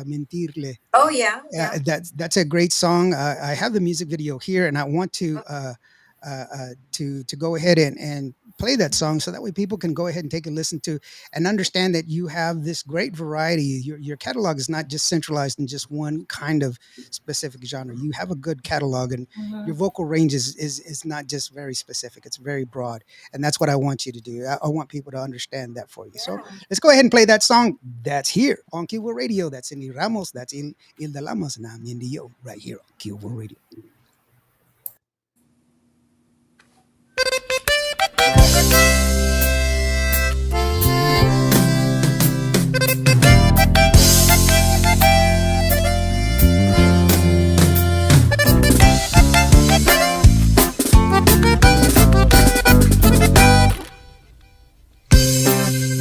mentirle. Oh yeah. Yeah. That's a great song. I have the music video here, and I want to go ahead and play that song so that way people can go ahead and take a listen to and understand that you have this great variety. Your catalog is not just centralized in just one kind of specific genre. You have a good catalog, and your vocal range is not just very specific. It's very broad, and that's what I want you to do. I want people to understand that for you. So let's go ahead and play that song. That's here on Qvo Radio. That's Cindy Ramos. That's Hilda Lamas, and I'm Indy Yo right here on Qvo Radio.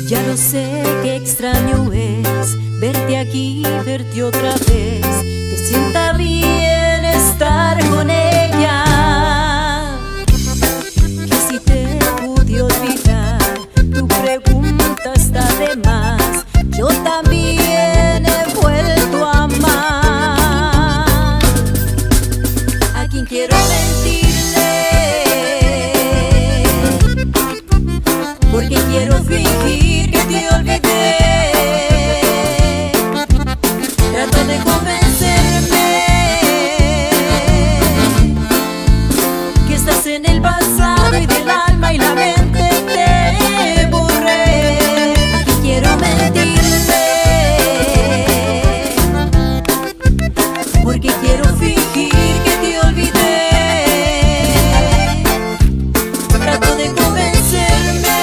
Ya lo sé, qué extraño es verte aquí, verte otra vez, que sienta bien estar con ella. Que si te pude olvidar, tu pregunta porque quiero fingir que te olvidé. Trato de convencerme que estás en el pasado y del alma y la mente te borré. Aquí quiero mentirte porque quiero fingir que te olvidé. Trato de convencerme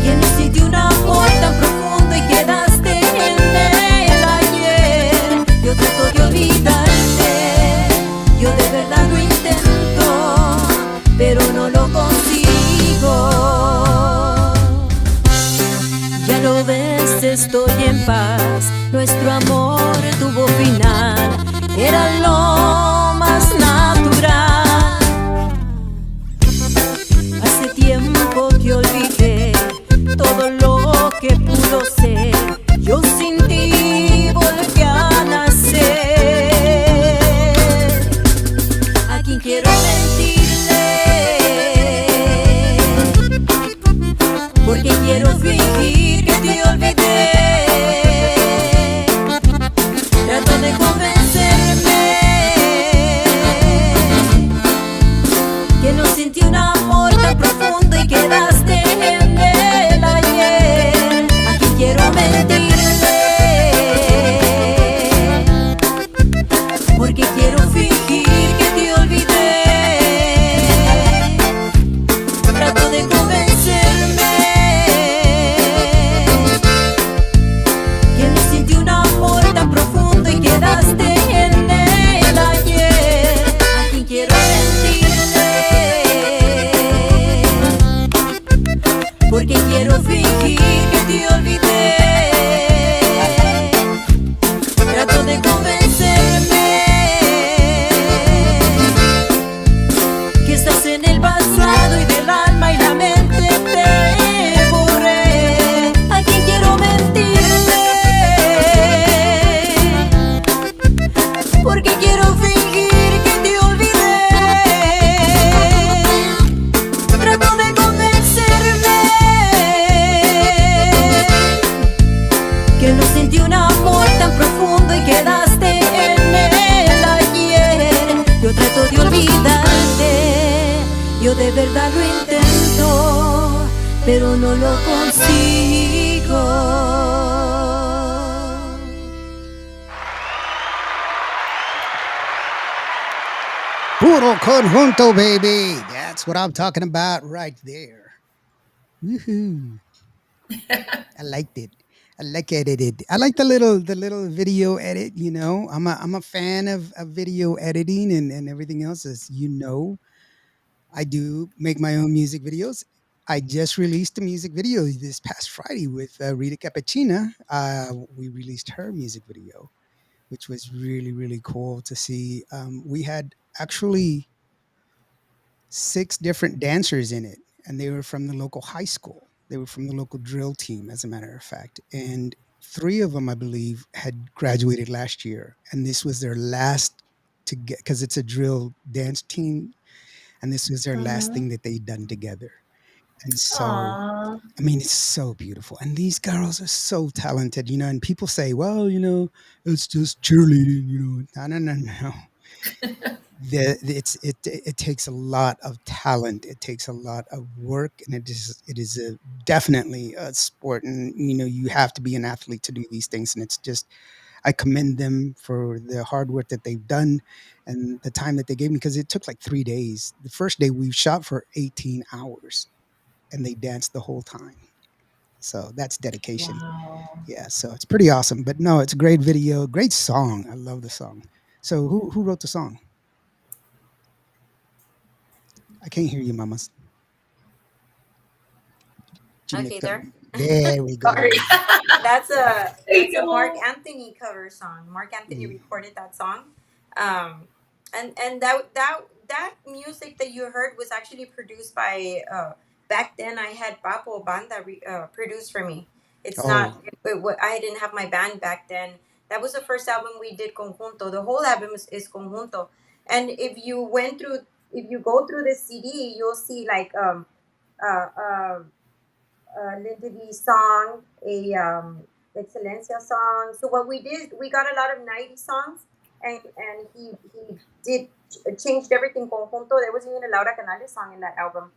que no sentí un amor tan profundo y quedaste en el ayer. Yo trato de olvidarte, yo de verdad lo intento, pero no lo consigo. Ya lo ves, estoy en paz. Nuestro amor tuvo final, era lo más natural. Hace tiempo que olvidé todo lo que pudo ser. Yo sin ti volví a nacer. A quien quiero mentirle, porque quiero fingir que te olvidé. Trato de convencerme que no sentí un amor tan profundo y quedaste en el ayer. Aquí quiero mentirte porque quiero fingir que te olvidé. Trato de convencerme que no sentí un amor tan profundo y quedaste en el ayer. A quien quiero mentirte porque quiero fingir que te olvidé. Trato de convencerme que estás en el pasado y del alma y la mente te borré. A quien quiero mentirte porque quiero fingir que te olvidé. Trato de convencerme que no sentí un amor tan profundo y quedaste en el ayer. Yo trato de olvidarte, yo de verdad lo intento, pero no lo consigo. Puro Conjunto, baby. That's what I'm talking about right there. Woohoo. I liked it. I like edited. I like the little video edit. I'm a fan of video editing and everything else. As you know, I do make my own music videos. I just released a music video this past Friday with Rita Cappuccina. We released her music video, which was really really cool to see. We had actually 6 different dancers in it, and they were from the local high school. They were from the local drill team, as a matter of fact. And 3 of them, I believe, had graduated last year, and this was their last to get because it's a drill dance team, and this was their last Mm-hmm. thing that they'd done together. And so, Aw. I mean, it's so beautiful, and these girls are so talented, And people say, "Well, it's just cheerleading," No, no, no, no. It takes a lot of talent. It takes a lot of work, and it is definitely a sport. And you have to be an athlete to do these things. And it's just I commend them for the hard work that they've done and the time that they gave me because it took like 3 days. The first day we shot for 18 hours, and they danced the whole time. So that's dedication. Wow. Yeah, so it's pretty awesome. But no, it's a great video, great song. I love the song. So who wrote the song? I can't hear you, mamas. Okay, Chinica. there. There we Sorry. go. That's a There you that's a Mark go. Anthony cover song. Mark Anthony Mm. recorded that song, and that music that you heard was actually produced by back then. I had Papo Banda produced for me. It's not. Oh, I didn't have my band back then. That was the first album we did Conjunto. The whole album is Conjunto, and if you went through if you go through the CD, you'll see like uh, uh, Linda V song, a Excelencia song. So what we did, we got a lot of 90s songs, and he did changed everything. Conjunto. There wasn't even a Laura Canales song in that album,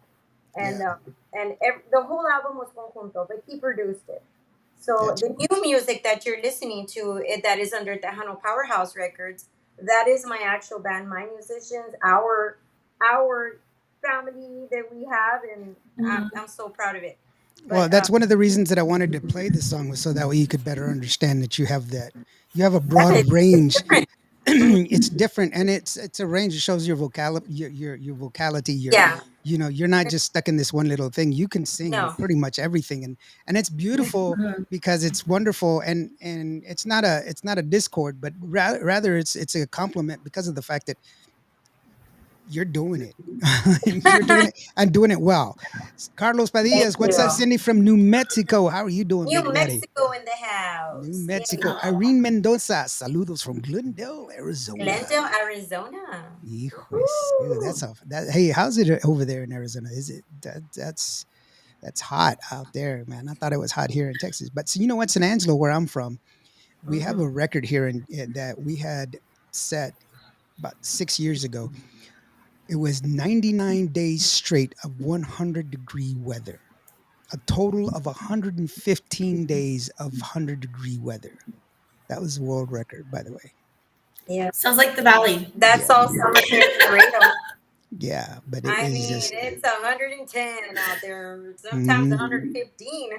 Yeah. and the whole album was Conjunto, but he produced it. So That's the new music that you're listening to, that is under Tejano Powerhouse Records, that is my actual band, my musicians, our family that we have, and I'm so proud of it. Well, But that's one of the reasons that I wanted to play this song was so that way you could better understand that you have a yeah, broad it's range. different. It's different, and it's a range. It shows your your vocality. Yeah, You're not just stuck in this one little thing. You can sing no, pretty much everything, and it's beautiful because it's wonderful, and it's not a discord, but rather it's a compliment because of the fact that you're doing it. You're doing it and doing it well. Carlos thank Padillas, what's up, you. Cindy from New Mexico? How are you doing, New Big Daddy? Mexico in the New house. Mexico. Yay. Irene Mendoza, saludos from Glendale, Arizona. Glendale, Arizona. Hijos. Ew, Woo. hey, how's it over there in Arizona? Is it that's hot out there, man. I thought it was hot here in Texas. But so you know what, San Angelo, where I'm from, we have Mhm. a record here that we had set about 6 years ago. It was 99 days straight of 100-degree weather. A total of 115 days of 100-degree weather. That was the world record, by the way. Yeah, Sounds like the Valley. that's Yeah, all summer here in Laredo. yeah, but it I is mean, just it's 110 out there, sometimes mhm. 115.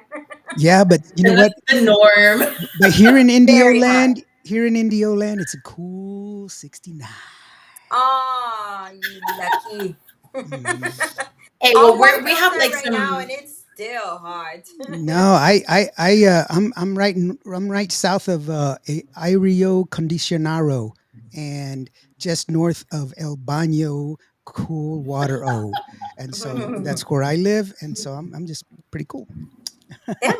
Yeah, but you know And that's what? the norm. But here in Indio Very hot. land, it's a cool 69. Ah, you lucky. Mhm. Hey, well, I'll walk we have outside like right now some. and it's still hot. No, I'm right south of Irio Condicionaro, and just north of El Baño, Cool Water O, and so that's where I live, and so I'm just pretty cool. Yeah.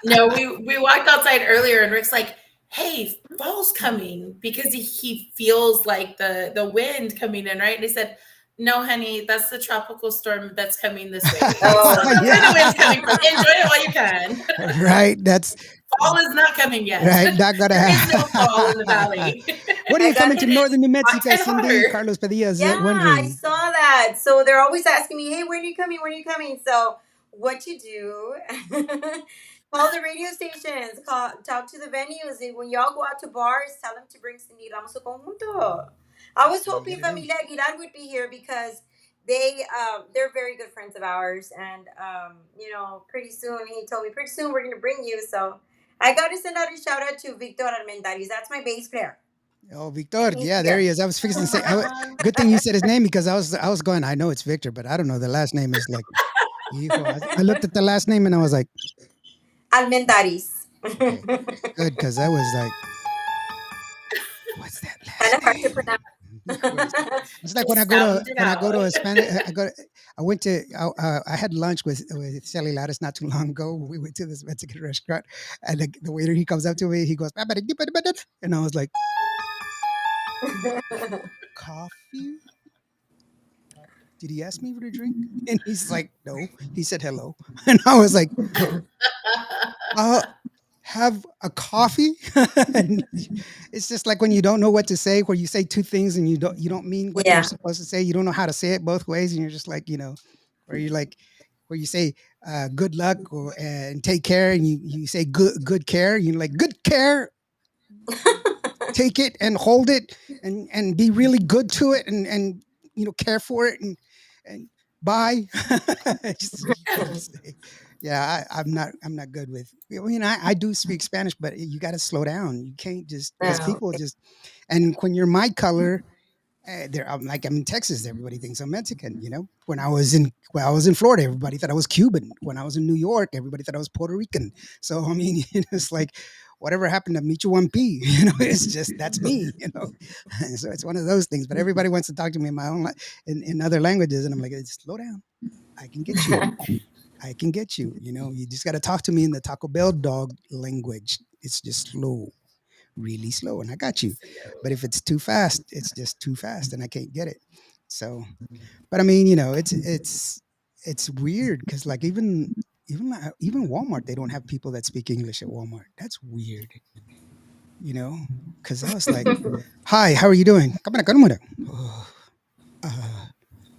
No, we walked outside earlier, and Rick's like, "Hey, fall's coming," because he feels like the wind coming in, right? And he said, "No, honey, that's the tropical storm that's coming this way. So Oh, that's where the Yeah, wind's coming from. Enjoy it while you can. right. That's Fall is not coming yet. right. Not gonna There is no fall in the happen. valley. When are I you got coming to It is northern New hot Mexico, and Cindy? hotter. Carlos Padilla is yeah, I wondering. saw that. So they're always asking me, "Hey, when are you coming? When are you coming?" So what you do? Call the radio stations. Talk to the venues. And when y'all go out to bars, tell them to bring Cindy Ramos to Conjunto. I was And hoping get it in. Familia Aguilar would be here because they're very good friends of ours, and pretty soon he told me pretty soon we're gonna bring you. So I got to send out a shout out to Victor Armendariz. That's my bass player. Oh, Victor. He's Yeah, there here. he is. I was fixing to say. Good thing you said his name because I was going. I know it's Victor, but I don't know the last name is like. Hijo. I looked at the last name and I was like, Almendariz. okay, good, because I was like, what's that Kind last of hard to name? pronounce. Hijos. It's like Just sound it when I go out. to a Spanish. I went to. I had lunch with Sally Lattice not too long ago. We went to this Mexican restaurant, and the waiter he comes up to me. He goes, and I was like, coffee. Did he ask me for a drink? And he's like, no. He said hello, and I was like, uh, have a coffee. And it's just like when you don't know what to say, where you say two things and you don't mean what you're Yeah. supposed to say. You don't know how to say it both ways, and you're just like, where you're like, where you say good luck or and take care, and you say good care. You're like good care, take it and hold it and be really good to it and care for it and bye. Just say, yeah, I'm not good with. I mean, I do speak Spanish, but you got to slow down. You can't just because No. people just and when you're my color, I'm in Texas. Everybody thinks I'm Mexican. When I was in Florida, everybody thought I was Cuban. When I was in New York, everybody thought I was Puerto Rican. So I mean, it's like whatever happened to Micho One P. It's just that's me. So it's one of those things. But everybody wants to talk to me in my own in other languages, and I'm like, slow down. I can get you. I can get you. You just got to talk to me in the Taco Bell dog language. It's just slow, really slow, and I got you. But if it's too fast, it's just too fast, and I can't get it. So, but I mean, it's weird because like even Walmart, they don't have people that speak English at Walmart. That's weird, you know. Because I was like, "Hi, how are you doing?" "Oh, uh,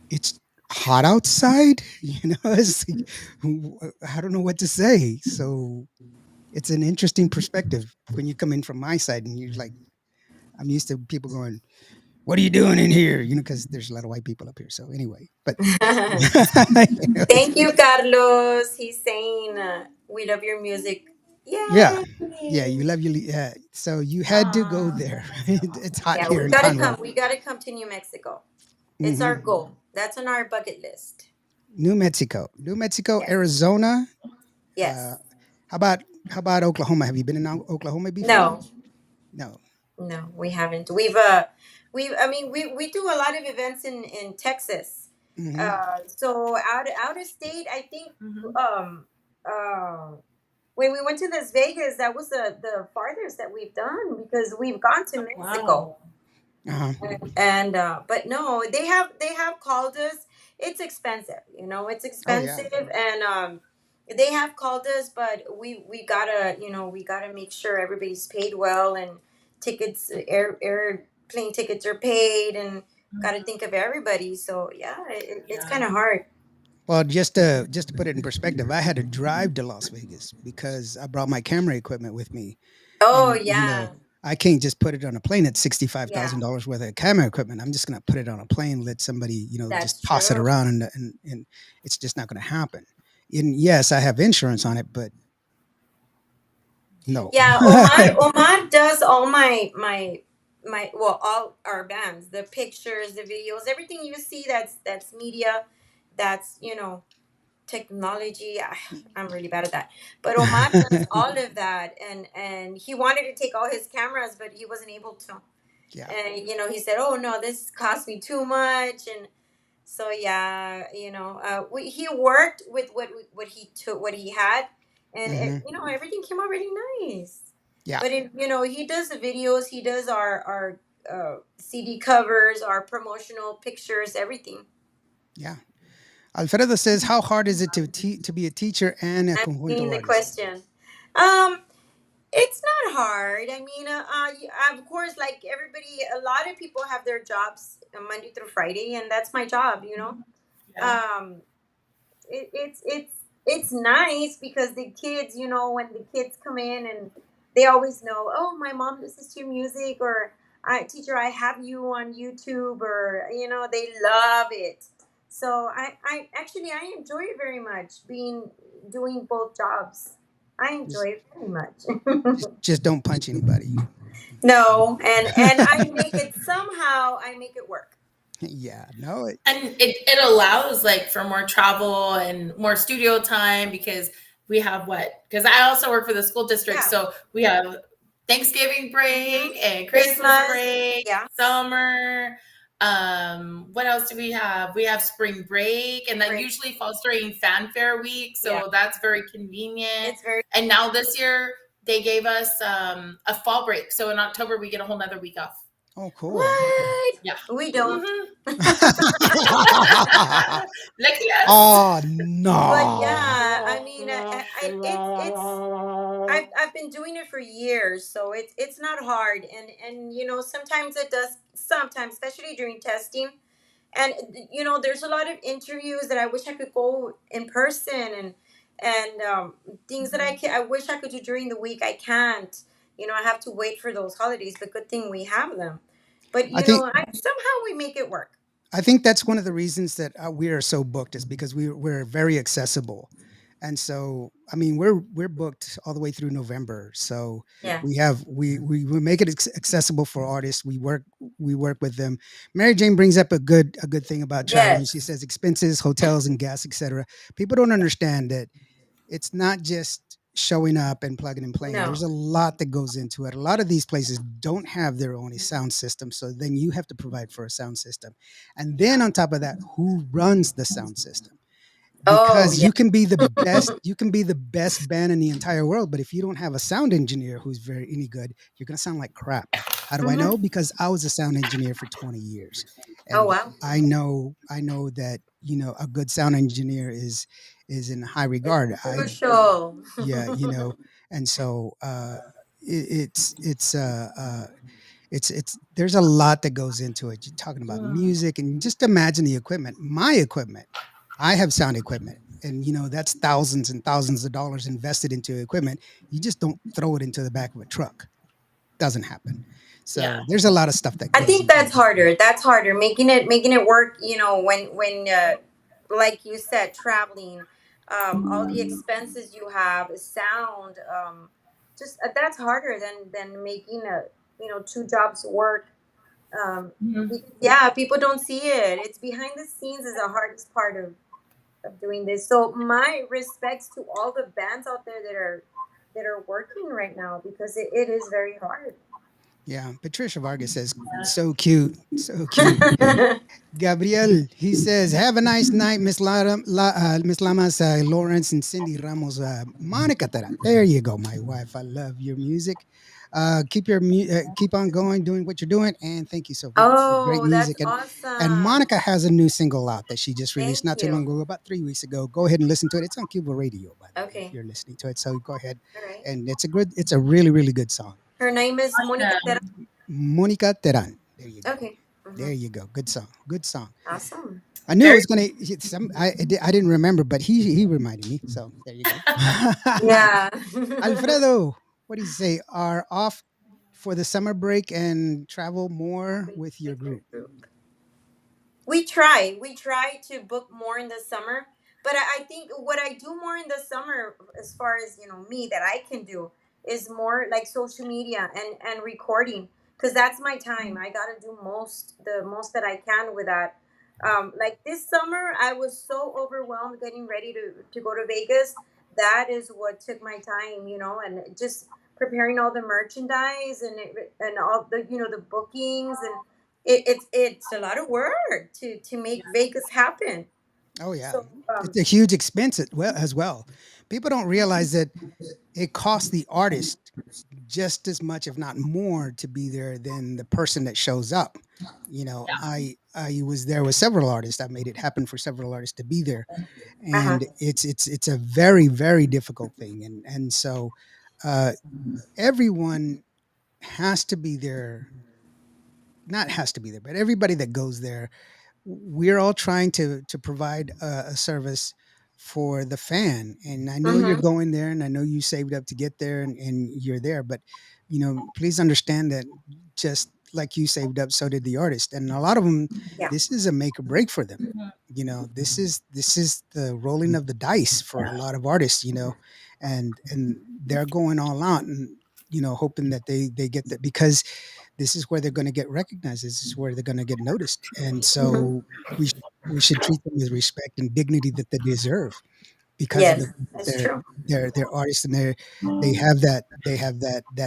it's hot outside. It's like, I don't know what to say. So it's an interesting perspective when you come in from my side and you're like, I'm used to people going, "What are you doing in here?" Because there's a lot of white people up here. So anyway, but it's Thank you, Carlos. He's saying we love your music. yeah, yeah. Yay! You love your yeah. So you had to go Aw, there. that's so It's hot Yeah, awesome. here we in gotta Conroe. come. We gotta come to New Mexico. It's our Hmm. goal. That's on our bucket list. New Mexico, Yes. Arizona. Uh, Yes. how about Oklahoma? Have you been in Oklahoma before? No. No. No, we haven't. I mean, we do a lot of events in Texas. Hmm. So out of state, I think. Mhm. Um, uh, when we went to Las Vegas, that was the farthest that we've done because we've gone to Mexico. Wow. Uh-huh. And but no, they have called us. It's expensive, it's Oh yeah. expensive, and they have called us, but we gotta, we gotta make sure everybody's paid well, and tickets, airplane tickets are paid, and gotta Mhm. think of everybody. So yeah, it's Yeah. kind of hard. Well, just to put it in perspective, I had to drive to Las Vegas because I brought my camera equipment with me, Oh and yeah, I can't just put it on a plane at yeah, $65,000 worth of camera equipment. I'm just gonna put it on a plane, let somebody just that's toss it true. around, and it's just not gonna happen. And yes, I have insurance on it, but no. Yeah, Omar does all my well, all our bands, the pictures, the videos, everything you see that's media, that's technology. I'm really bad at that. But Omar does all of that, and he wanted to take all his cameras, but he wasn't able to. Yeah. And he said, "Oh no, this cost me too much." And so yeah, he worked with what he took, what he had, and Hmm. everything came out really nice. Yeah. But he does the videos, he does our CD covers, our promotional pictures, everything. Yeah. Alfredo says, "How hard is it to be a teacher and a I'm seeing conjunto the artist?" question. Um, it's not hard. I mean, of course, like everybody, a lot of people have their jobs Monday through Friday, and that's my job. Mhm. Yeah. Um, it's nice because the kids, when the kids come in and they always know, oh, my mom listens to music, or I teacher, I have you on YouTube, or they love it. So I actually I enjoy it very much, being doing both jobs. I enjoy Just it very much. just don't punch anybody. No, and I make it somehow, I make it work. Yeah. No. And it allows like for more travel and more studio time because we have what? Because I also work for the school district, Yeah. so we have Thanksgiving break Hmm. and Christmas Christmas. break, Yeah. summer. What else do we have? We have spring break, and that Great. usually falls during fanfare week, Yeah. so that's very convenient. It's very. And now this year they gave us a fall break, so in October we get a whole nother week off. Oh, cool. What? Yeah. We don't. Hmm. Okay. Lucky us. Oh But no. yeah, I mean, it's I've been doing it for years, so it's not hard, and sometimes it does, sometimes, especially during testing, and there's a lot of interviews that I wish I could go in person, and things that I wish I could do during the week. I can't. I have to wait for those holidays, but good thing we have them. But I think somehow we make it work. I think that's one of the reasons that we are so booked is because we're very accessible, and so I mean we're booked all the way through November. So Yeah. we make it accessible for artists. We work with them. Mary Jane brings up a good thing about traveling. She Yes. says expenses, hotels, and gas, etc. People don't understand that it's not just showing up and plugging and playing. No. There's a lot that goes into it. A lot of these places don't have their own sound system, so then you have to provide for a sound system. And then on top of that, who runs the sound system? Oh Because yeah. you can be the best band in the entire world, but if you don't have a sound engineer who's very any good, you're going to sound like crap. How do I know? Mm-hmm. Because I was a sound engineer for 20 years, Oh and wow. I know that a good sound engineer is in high It's regard. crucial. Yeah, and so it's there's a lot that goes into it. You're talking about Mm. music, and just imagine the equipment. My equipment, I have sound equipment, and that's thousands and thousands of dollars invested into equipment. You just don't throw it into the back of a truck. Doesn't happen. Yeah. So there's a lot of stuff that I goes think into that's it. harder. That's harder. Making it work. When like you said, traveling, all the expenses you have, sound, just that's harder than making two jobs work. Mhm. Yeah, people don't see it. It's behind the scenes is the hardest part of doing this. So my respects to all the bands out there that are working right now because it is very hard. Yeah, Patricia Vargas says, "So cute, so cute." Gabriel, he says, "Have a nice night, Miss Lamas, Lawrence, and Cindy Ramos, Monica Teran." There you go, my wife. I love your music. Keep on going, doing what you're doing, and thank you so much for great Oh, that's music. And awesome. Monica has a new single out that she just released Thank not too long you. ago, about 3 weeks ago. Go ahead and listen to it. It's on Qvo Radio, by the way, if Okay. you're listening to it. So go ahead, All right. and it's a really, really good song. Her name is Monica Terra. Awesome. Monica Teran. There you go. Okay. There you go. Good song. Good song. Awesome. I knew it Very was gonna. I didn't remember, but he reminded me. So there you go. Yeah. Alfredo, what do you say? Are off for the summer break and travel more with your group? We try to book more in the summer, but I think what I do more in the summer, as far as me, that I can do, is more like social media and recording, because that's my time. I got to do the most that I can with that. Like this summer I was so overwhelmed getting ready to go to Vegas. That is what took my time, and just preparing all the merchandise and all the bookings, and it's a lot of work to make Vegas happen. Oh yeah, So it's a huge expense as well. People don't realize that it costs the artist just as much, if not more, to be there than the person that shows up. yeah. I was there with several artists. I made it happen for several artists to be there, uh-huh. and it's a very very difficult thing, and so uh, everyone has to be there. Not has to be there, but everybody that goes there, we're all trying to provide a service for the fan. And I know you're Mm-hmm. going there, and I know you saved up to get there, and you're there. But please understand that just like you saved up, so did the artist, and a lot of them. Yeah. This is a make or break for them. Mhm. This is the rolling of the dice for a lot of artists. And they're going all out and hoping that they get that, because this is where they're going to get recognized. This is where they're going to get noticed. And Mm-hmm. so we should treat them with respect and dignity that they deserve, because of Yes, that's their true. their artists, and they have that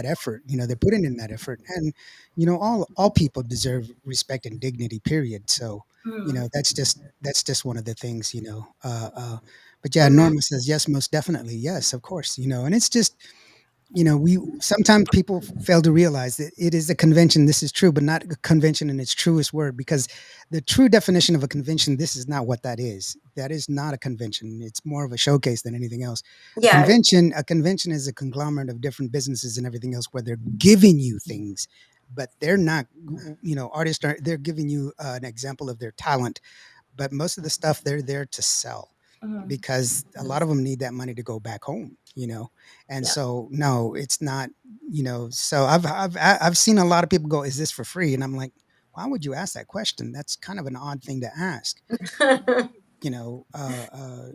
effort. They're putting in that effort, and all people deserve respect and dignity. Period. So Mm. that's just one of the things. But yeah, Mm-hmm. Norma says yes, most definitely, yes, of course. And it's just we sometimes people fail to realize that it is a convention. This is true, but not a convention in its truest word, because the true definition of a convention, this is not what that is. That is not a convention. It's more of a showcase than anything else. Yeah. A convention is a conglomerate of different businesses and everything else, where they're giving you things, but they're not. Artists are. They're giving you an example of their talent, but most of the stuff they're there to sell, Mhm. because a lot of them need that money to go back home. And Yeah. so no, it's not. So I've seen a lot of people go, is this for free? And I'm like, why would you ask that question? That's kind of an odd thing to ask. you know uh, uh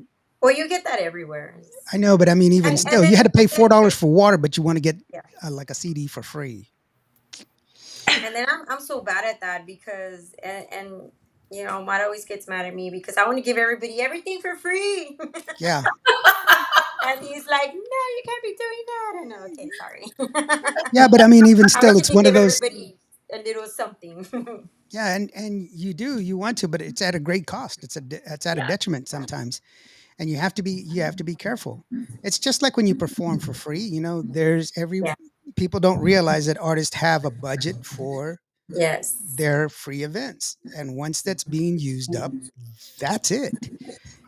Well, you get that everywhere. I know, but I mean, even And still, then you had to pay and then $4 for water, but you want to get yeah. like a CD for free. And then I'm so bad at that because and Matt always gets mad at me because I want to give everybody everything for free. Yeah. And he's like, no, you can't be doing that. And okay, sorry. Yeah, but I mean, even I still, want you it's to one of give those. everybody a little something. Yeah, and you want to, but it's at a great cost. It's at a Yeah. detriment sometimes, and you have to be careful. It's just like when you perform for free. There's every Yeah. people don't realize that artists have a budget for Yes. their free events, and once that's being used up, that's it,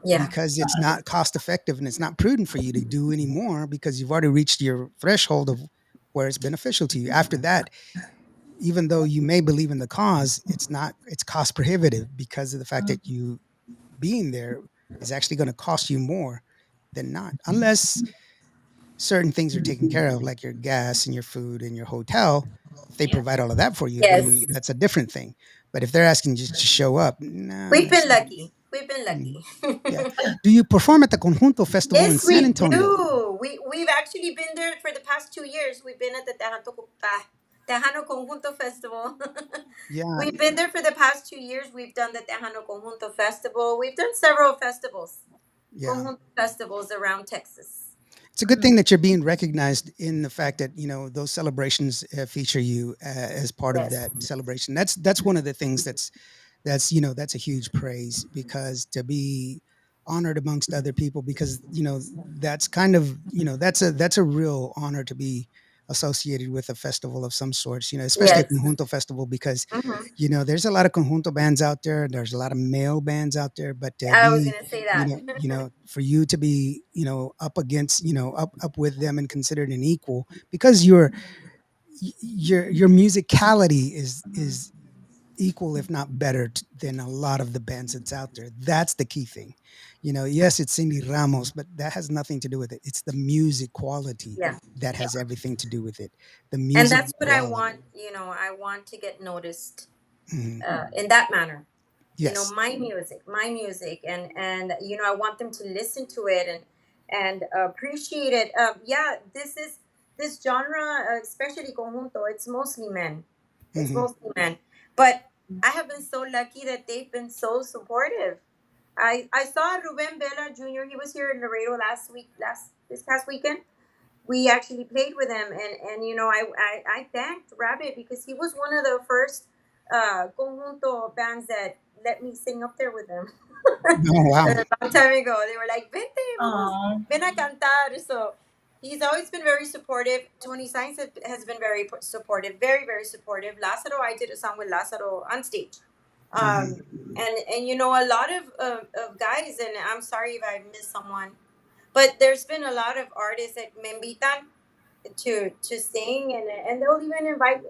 Yeah. because it's not cost effective and it's not prudent for you to do anymore because you've already reached your threshold of where it's beneficial to you. After that, even though you may believe in the cause, it's cost prohibitive because of the fact that you being there is actually going to cost you more than not, unless certain things are taken care of, like your gas and your food and your hotel. If they Yeah. provide all of that for you, then Yes. that's a different thing. But if they're asking just to show up, no, We've it's been not. lucky. We've been Mm, lucky. yeah. Do you perform at the Conjunto Festival in Yes, San we Antonio? do. We've actually been there for the past 2 years. We've been at the Tejano Conjunto Festival. Yeah, We've been there for the past 2 years. We've done the Tejano Conjunto Festival. We've done several festivals, yeah. Conjunto festivals around Texas. It's a good thing that you're being recognized in the fact that those celebrations feature you as part of Yes. that celebration. That's one of the things that's a huge praise, because to be honored amongst other people, because that's kind of that's a real honor to be associated with a festival of some sorts, especially a Yes. conjunto festival, because Hmm. there's a lot of conjunto bands out there, there's a lot of male bands out there, but to I was be gonna say that. for you to be up against up with them and considered an equal, because your musicality is equal, if not better, than a lot of the bands that's out there. That's the key thing. Yes, it's Cindy Ramos, but that has nothing to do with it. It's the music quality Yeah. that has everything to do with it. The And music that's what I quality. want. I want to get noticed Mhm. in that manner. Yes. My music, and I want them to listen to it and appreciate it. Yeah, this genre, especially conjunto. It's mostly men. It's Hmm. mostly men. But I have been so lucky that they've been so supportive. I saw Ruben Vela Jr. He was here in Laredo this past weekend. We actually played with him, and I thanked Rabbit because he was one of the first conjunto bands that let me sing up there with them. Oh wow. A long time ago, they were like, "Vente, vamos, Oh, ven a cantar." So he's always been very supportive. Tony Sainz has been very supportive, very very supportive. Lázaro, I did a song with Lázaro on stage. Hmm. And a lot of guys, and I'm sorry if I missed someone, but there's been a lot of artists that me invitan to sing, and they'll even invite,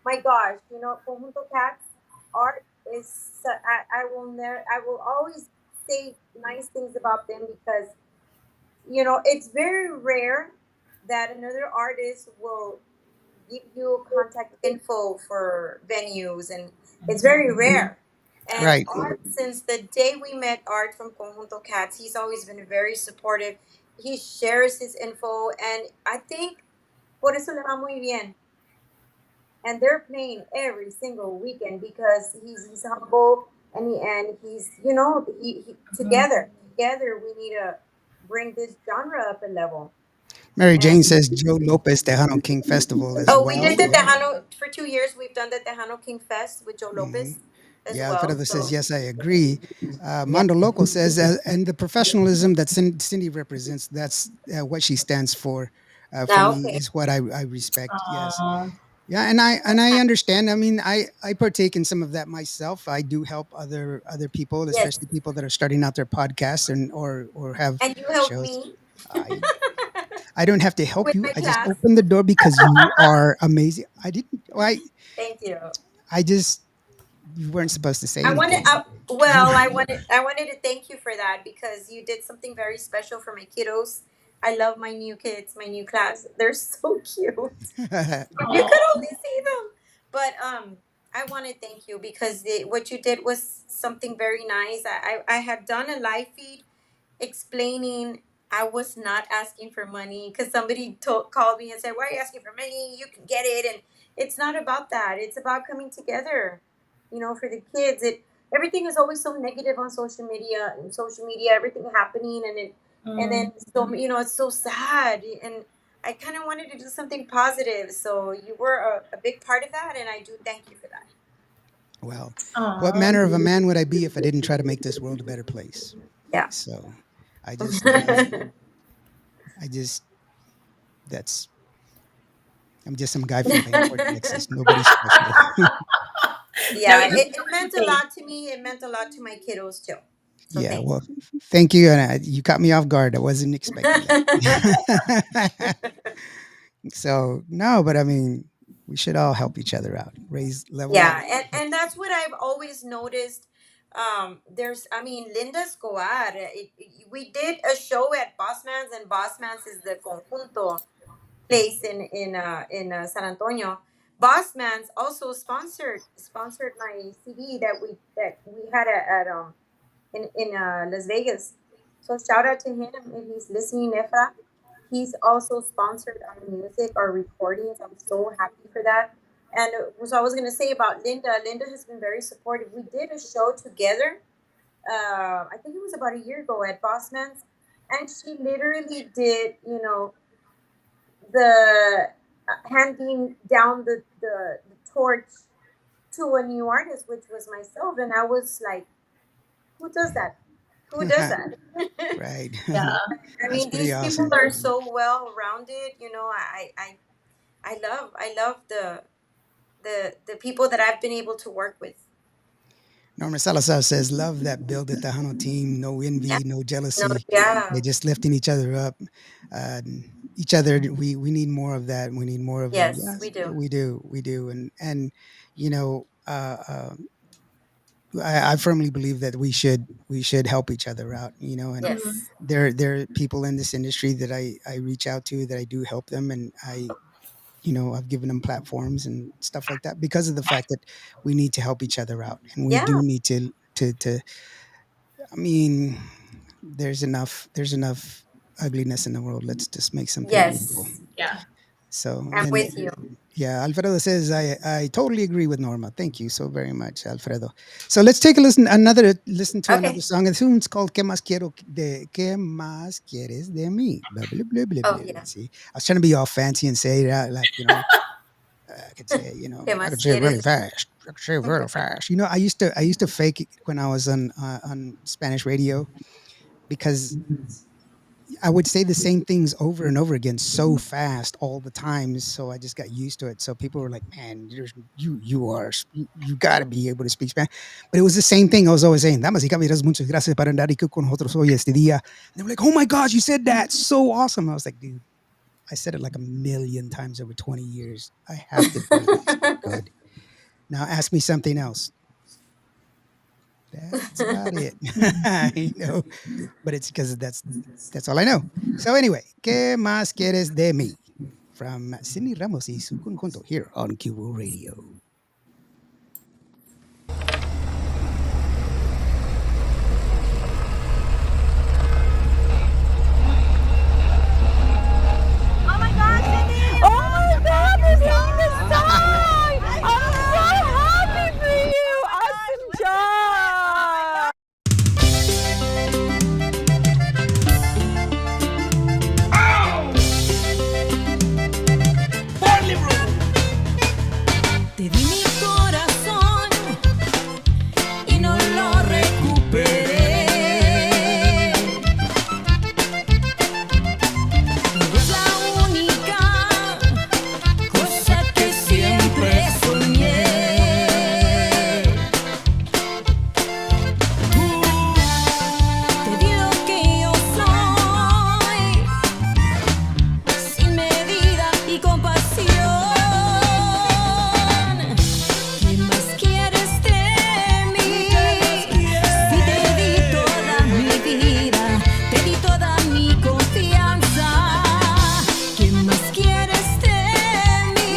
my gosh, Conjunto Cats art is, I will never, I will always say nice things about them, because it's very rare that another artist will give you contact info for venues, and it's very rare. And Right. Art, since the day we met Art from Conjunto Cats, he's always been very supportive. He shares his info, and I think por eso le va muy bien. And they're playing every single weekend because he's humble, and he's together we need to bring this genre up a level. Mary And Jane says Joe Lopez Tejano King Festival as we well. did the Yeah. Tejano for 2 years. We've done the Tejano King Fest with Joe Hmm. Lopez as Yeah, well. Alfredo says So yes, I agree. yeah, Mondo Loco says, and the professionalism that Cindy represents, that's what she stands for now me, okay. is what I respect. Yes. oh, Yeah, and I understand. I mean, I partake in some of that myself. I do help other people, Yes, especially people that are starting out their podcasts or have and you helped shows. me I I don't have to help with you. my I just class. open the door because you are amazing. I didn't. Thank you. I just you weren't supposed to say I wanted, anything. well, I wanted to thank you for that, because you did something very special for my kiddos. I love my new kids, my new class. They're so cute. You could oh, only see them. But I want to thank you because what you did was something very nice. I had done a live feed explaining I was not asking for money, because somebody called me and said, "Why are you asking for money? You can get it." And it's not about that. It's about coming together. For the kids. Everything is always so negative on social media. And social media, everything happening, and mm. then so it's so sad. And I kind of wanted to do something positive. So you were a big part of that, and I do thank you for that. Well, what Oh. manner of a man would I be if I didn't try to make this world a better place? Yeah. So, I just, I just, that's I'm just some guy from Painport, Texas. Nobody's special. No, Yeah, you're it meant a amazing. lot to me. It meant a lot to my kiddos too. So Yeah, thanks. well, thank you. And you caught me off guard. I wasn't expecting that. So, no, but I mean, we should all help each other out, raise, level up. Yeah, and that's what I've always noticed. There's, I mean, Linda Escobar. We did a show at Bossman's, and Bossman's is the Conjunto place in San Antonio. Bossman's also sponsored my CD that we had in Las Vegas. So shout out to him if he's listening, Efra. He's also sponsored our music, our recordings. I'm so happy for that. And so I was gonna say about Linda. Linda has been very supportive. We did a show together. I think it was about a year ago at Bossman's, and she literally did, the handing down the torch to a new artist, which was myself, and I was like, who does that? Who does that? Right. Yeah. I That's mean, pretty these awesome. people are so well rounded. I love the people that I've been able to work with. Norma Salazar says, love that build the Tejano team. No Yeah. envy, no No, jealousy. They're yeah. just lifting each other up. Uh, each other, we need more of that. We need more of them. Yes, Yes, we do. we do. And you know, I firmly believe that we should help each other out. And Yes. there are people in this industry that I reach out to, that I do help them, and I've given them platforms and stuff like that, because of the fact that we need to help each other out, and we Yeah. do need to. I mean, there's enough ugliness in the world. Let's just make something beautiful. Yes. Yeah. So, I'm and with you. yeah, Alfredo says, I totally agree with Norma. Thank you so very much, Alfredo. So let's take a listen to another Okay. song. This one's called ¿Qué más quieres de mí? Blah, blah, blah, blah, Oh blah. yeah. See, I was trying to be all fancy and say that, like, I could say, ¿Qué I could más say it really quieres? fast. I could say it really fast. I used to fake it when I was on Spanish radio, because I would say the same things over and over again so fast all the time. So I just got used to it. So people were like, "Man, you got to be able to speak Spanish." But it was the same thing I was always saying. Damas y caballeros, muchas gracias por andar aquí con nosotros hoy este día. And they were like, "Oh my gosh, you said that so awesome!" I was like, "Dude, I said it like a million times over 20 years. I have to be good." Now ask me something else. That's about it. But it's because that's all I know. So anyway, ¿Qué más quieres de mí? From Cindy Ramos y su Conjunto here on Qvo Radio. Oh my God, Cindy! Oh my God, you're singing this song! I'm so happy for you! Awesome job! Te di mi corazón y no lo recuperé. Eres la única cosa que siempre soñé. Te di lo que yo soy, sin medida y compasión. ¿Qué más quieres de mí? Si te di toda mi vida, te di toda mi confianza. ¿Qué más quieres de mí?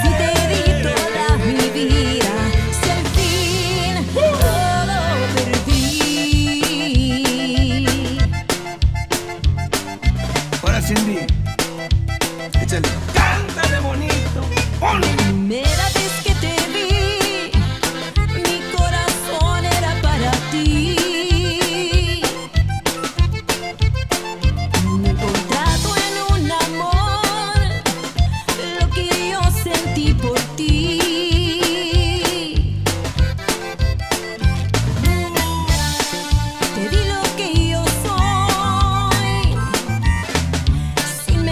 Si te di toda mi vida, si al fin todo perdí. Ahora Cindy, échale. Cántale bonito. Primera vez que te vi, mi corazón era para ti. Me he encontrado en un amor lo que yo sentí por ti. Te di lo que yo soy, sin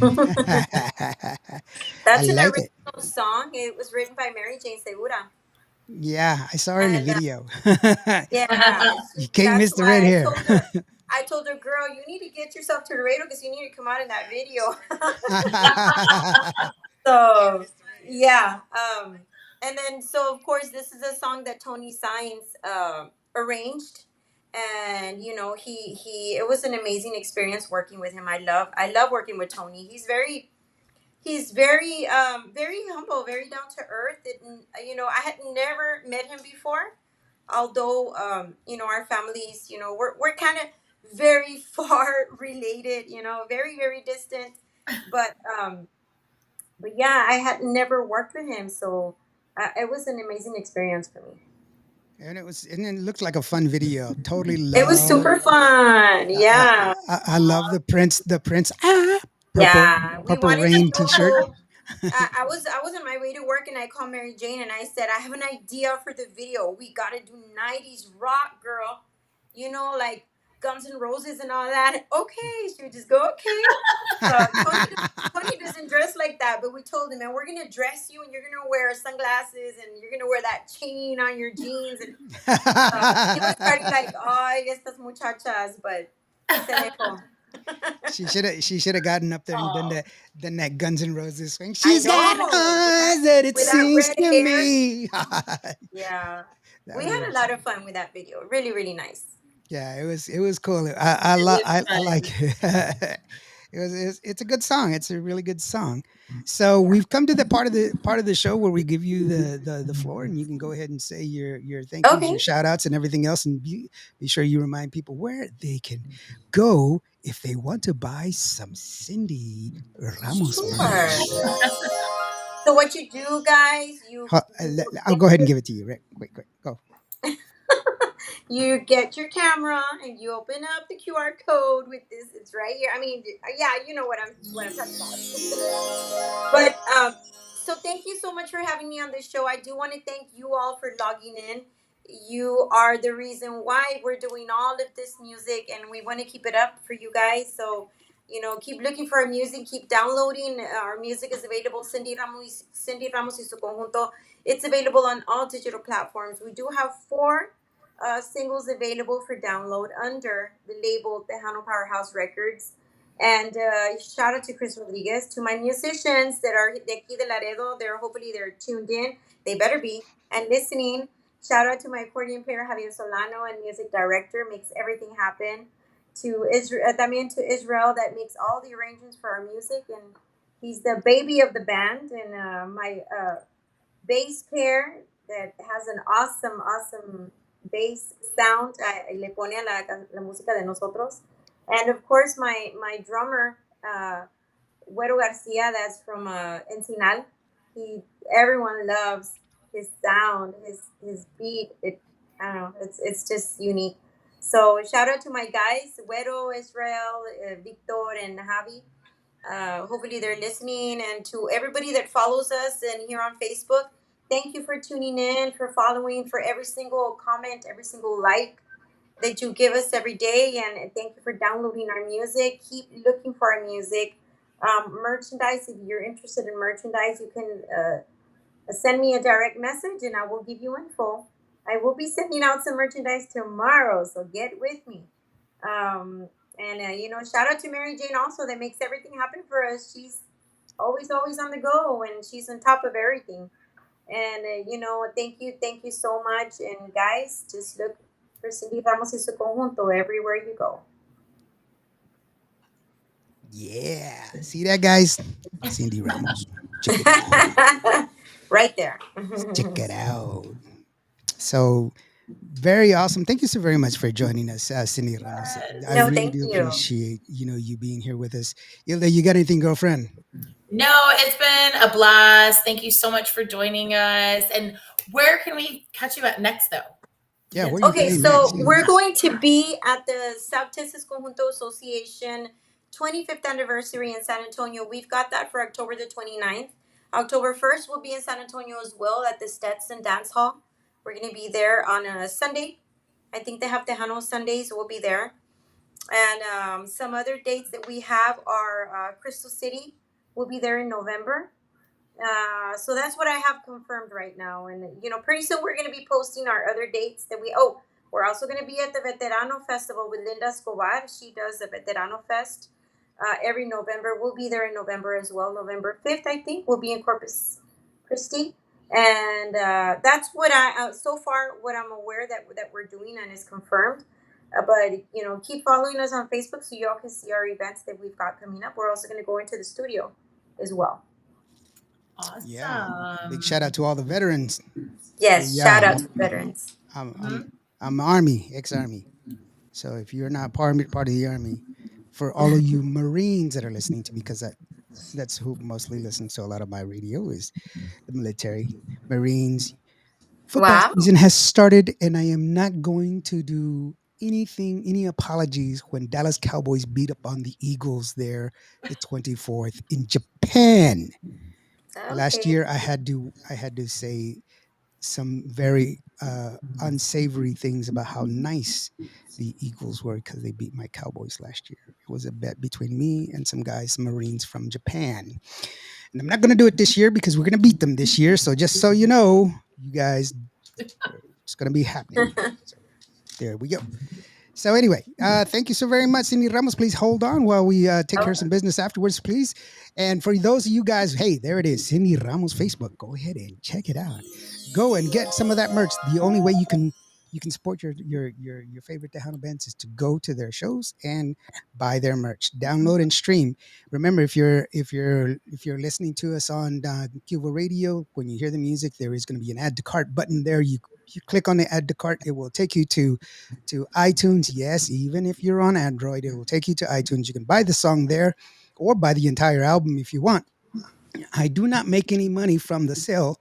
I That's an like it. original song. It was written by Mary Jane Segura. Yeah, I saw her in the And video. yeah, You can't that's miss the red why hair. I told her, girl, you need to get yourself to the radio because you need to come out in that video. So yeah, and then so of course this is a song that Tony Sines arranged, and he it was an amazing experience working with him. I love working with Tony. He's very humble, very down to earth. I had never met him before, although our families, we're kind of very far related, very very distant, but yeah, I had never worked with him, so it was an amazing experience for me. And it looked like a fun video. Totally It was love. super fun. I, Yeah. I love the Prince purple Yeah, we purple wanted to rain go T-shirt. cool. I was on my way to work and I called Mary Jane and I said, I have an idea for the video. We gotta do 90s rock, girl. Like Guns N' Roses and all that. Okay, she would just go, okay. Tony doesn't dress like that, but we told him, man, we're gonna dress you and you're gonna wear sunglasses and you're gonna wear that chain on your jeans. And he was starting like, ay, estas muchachas, but se dejó. She should have gotten up there and done that Guns N' Roses swing. I She's got know eyes that it with that sings red to hair. me. Yeah, That we would had have a lot of fun with that video. Really, really nice. Yeah, it was cool. I It love was I fun. like it. It's a good song. It's a really good song. So we've come to the part of the show where we give you the floor and you can go ahead and say your thank yous, your Okay. shout outs and everything else, and be sure you remind people where they can go if they want to buy some Cindy Ramos Sure. merch. So what you do, guys? I'll go ahead and give it to you, Rick. Quick, go. You get your camera and you open up the QR code with this. It's right here. I mean, yeah, you know what I'm talking about. But so thank you so much for having me on this show. I do want to thank you all for logging in. You are the reason why we're doing all of this music, and we want to keep it up for you guys. So keep looking for our music, keep downloading. Our music is available. Cindy Ramos y su Conjunto. It's available on all digital platforms. We do have four singles available for download under the label Tejano Powerhouse Records. And shout out to Chris Rodriguez, to my musicians that are de aquí de Laredo. Hopefully they're tuned in. They better be and listening. Shout out to my accordion player Javier Solano and music director makes everything happen. To Israel, también to Israel that makes all the arrangements for our music, and he's the baby of the band. And my bass player that has an awesome bass sound. Le pone a la música de nosotros. And of course, my drummer, Güero Garcia, that's from Encinal. Everyone loves his sound, his beat. I don't know, it's just unique. So shout out to my guys, Güero, Israel, Victor, and Javi. Hopefully they're listening, and to everybody that follows us and here on Facebook. Thank you for tuning in, for following, for every single comment, every single like that you give us every day, and thank you for downloading our music. Keep looking for our music. Merchandise, if you're interested in merchandise, you can send me a direct message and I will give you info. I will be sending out some merchandise tomorrow, so get with me. And shout out to Mary Jane also that makes everything happen for us. She's always on the go, and she's on top of everything. And thank you so much. And guys, just look for Cindy Ramos y su Conjunto everywhere you go. Yeah, see that, guys? Cindy Ramos. Check it out. Right there. Check it out. So very awesome. Thank you so very much for joining us, Cindy Ramos. I No, really thank do you. appreciate you being here with us. Ilda, you got anything, girlfriend? No, it's been a blast. Thank you so much for joining us. And where can we catch you at next, though? Yeah, where you Okay, playing so next? we're going to be at the South Texas Conjunto Association 25th anniversary in San Antonio. We've got that for October the 29th. October 1st, we'll be in San Antonio as well at the Stetson Dance Hall. We're going to be there on a Sunday. I think they have Tejano Sundays. We'll be there. And some other dates that we have are Crystal City. We'll be there in November. So that's what I have confirmed right now. And, pretty soon we're going to be posting our other dates that we're also going to be at the Veterano Festival with Linda Escobar. She does the Veterano Fest every November. We'll be there in November as well. November 5th, I think. We'll be in Corpus Christi. And that's what so far, what I'm aware that we're doing and is confirmed. But, keep following us on Facebook so y'all can see our events that we've got coming up. We're also going to go into the studio as well. Awesome. Yeah. Big shout out to all the veterans. Yes, shout out to veterans. I'm Army, ex-Army. So if you're not part of the Army, for all of you Marines that are listening to me, because that's who mostly listens to a lot of my radio is the military, Marines. Football season has started, and I am not going to do any apologies when Dallas Cowboys beat up on the Eagles there the 24th in Japan. Okay. Last year I had to say some very unsavory things about how nice the Eagles were because they beat my Cowboys last year. It was a bet between me and some guys, Marines from Japan. And I'm not going to do it this year because we're going to beat them this year. So just so you know, you guys, it's going to be happening. So there we go. So anyway, thank you so very much, Cindy Ramos. Please hold on while we take care of some business afterwards, please. And for those of you guys, hey, there it is, Cindy Ramos Facebook. Go ahead and check it out. Go and get some of that merch. The only way you can support your favorite Tejano bands is to go to their shows and buy their merch. Download and stream. Remember, if you're listening to us on Qvo Radio, when you hear the music, there is going to be an add to cart button there. You click on the add to cart, it will take you to iTunes. Yes, even if you're on Android, it will take you to iTunes. You can buy the song there or buy the entire album if you want. I do not make any money from the sale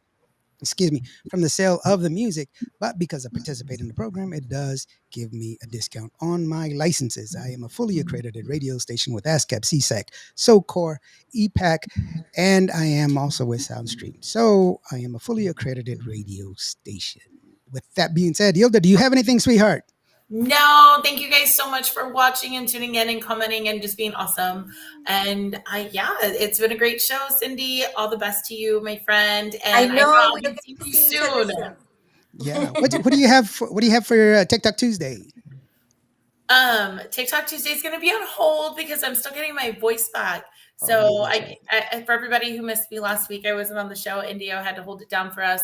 of the music, but because I participate in the program, it does give me a discount on my licenses. I am a fully accredited radio station with ASCAP, CSAC, SOCOR, EPAC, and I am also with SoundStream. So I am a fully accredited radio station. With that being said, Hilda, do you have anything, sweetheart? No, thank you guys so much for watching and tuning in and commenting and just being awesome. And it's been a great show, Cindy. All the best to you, my friend. And I know we'll see you soon. Yeah. What do you have for TikTok Tuesday? TikTok Tuesday is going to be on hold because I'm still getting my voice back. So I for everybody who missed me last week, I wasn't on the show. Indio had to hold it down for us.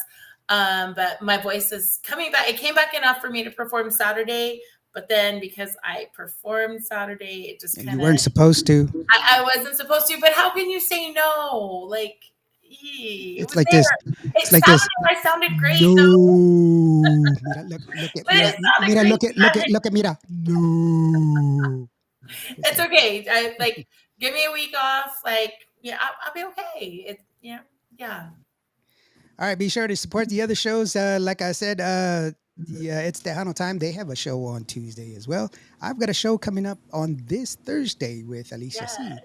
But my voice is coming back. It came back enough for me to perform Saturday, but then because I performed Saturday, it just you weren't supposed to. I wasn't supposed to, but how can you say no? Like, it's like this. It's like this. I sounded great. No. Look at Mira. No. It's okay. Give me a week off. I'll be okay. Yeah. All right, be sure to support the other shows. Like I said, it's Tejano Time. They have a show on Tuesday as well. I've got a show coming up on this Thursday with Alicia C.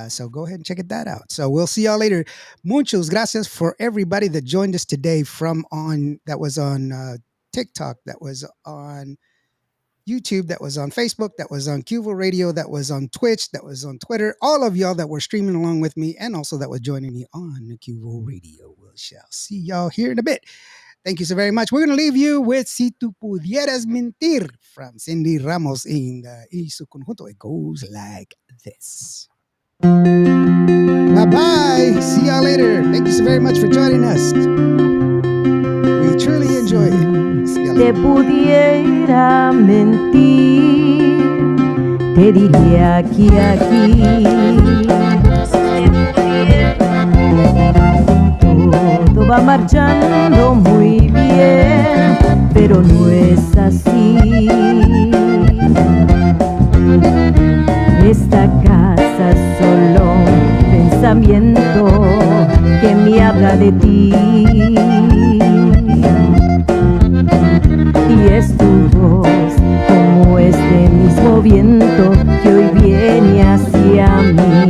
So go ahead and check that out. So we'll see y'all later. Muchos gracias for everybody that joined us today that was on TikTok, that was on YouTube, that was on Facebook, that was on Qvo Radio, that was on Twitch, that was on Twitter. All of y'all that were streaming along with me and also that was joining me on Qvo Radio. We shall see y'all here in a bit. Thank you so very much. We're going to leave you with Si Tu Pudieras Mentir from Cindy Ramos in su Conjunto. It goes like this. Bye-bye. See y'all later. Thank you so very much for joining us. We truly enjoy it. Te pudiera mentir, te diría aquí todo va marchando muy bien, pero no es así. Esta casa es solo un pensamiento que me habla de ti. Y es tu voz como este mismo viento que hoy viene hacia mí.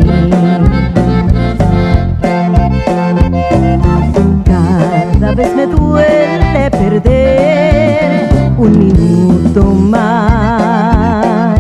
Cada vez me duele perder un minuto más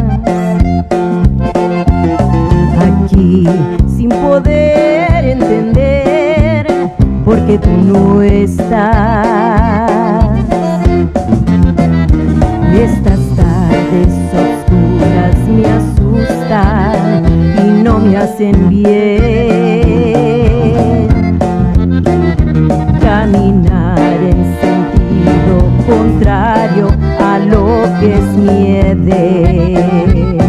contrario a lo que es mi edad.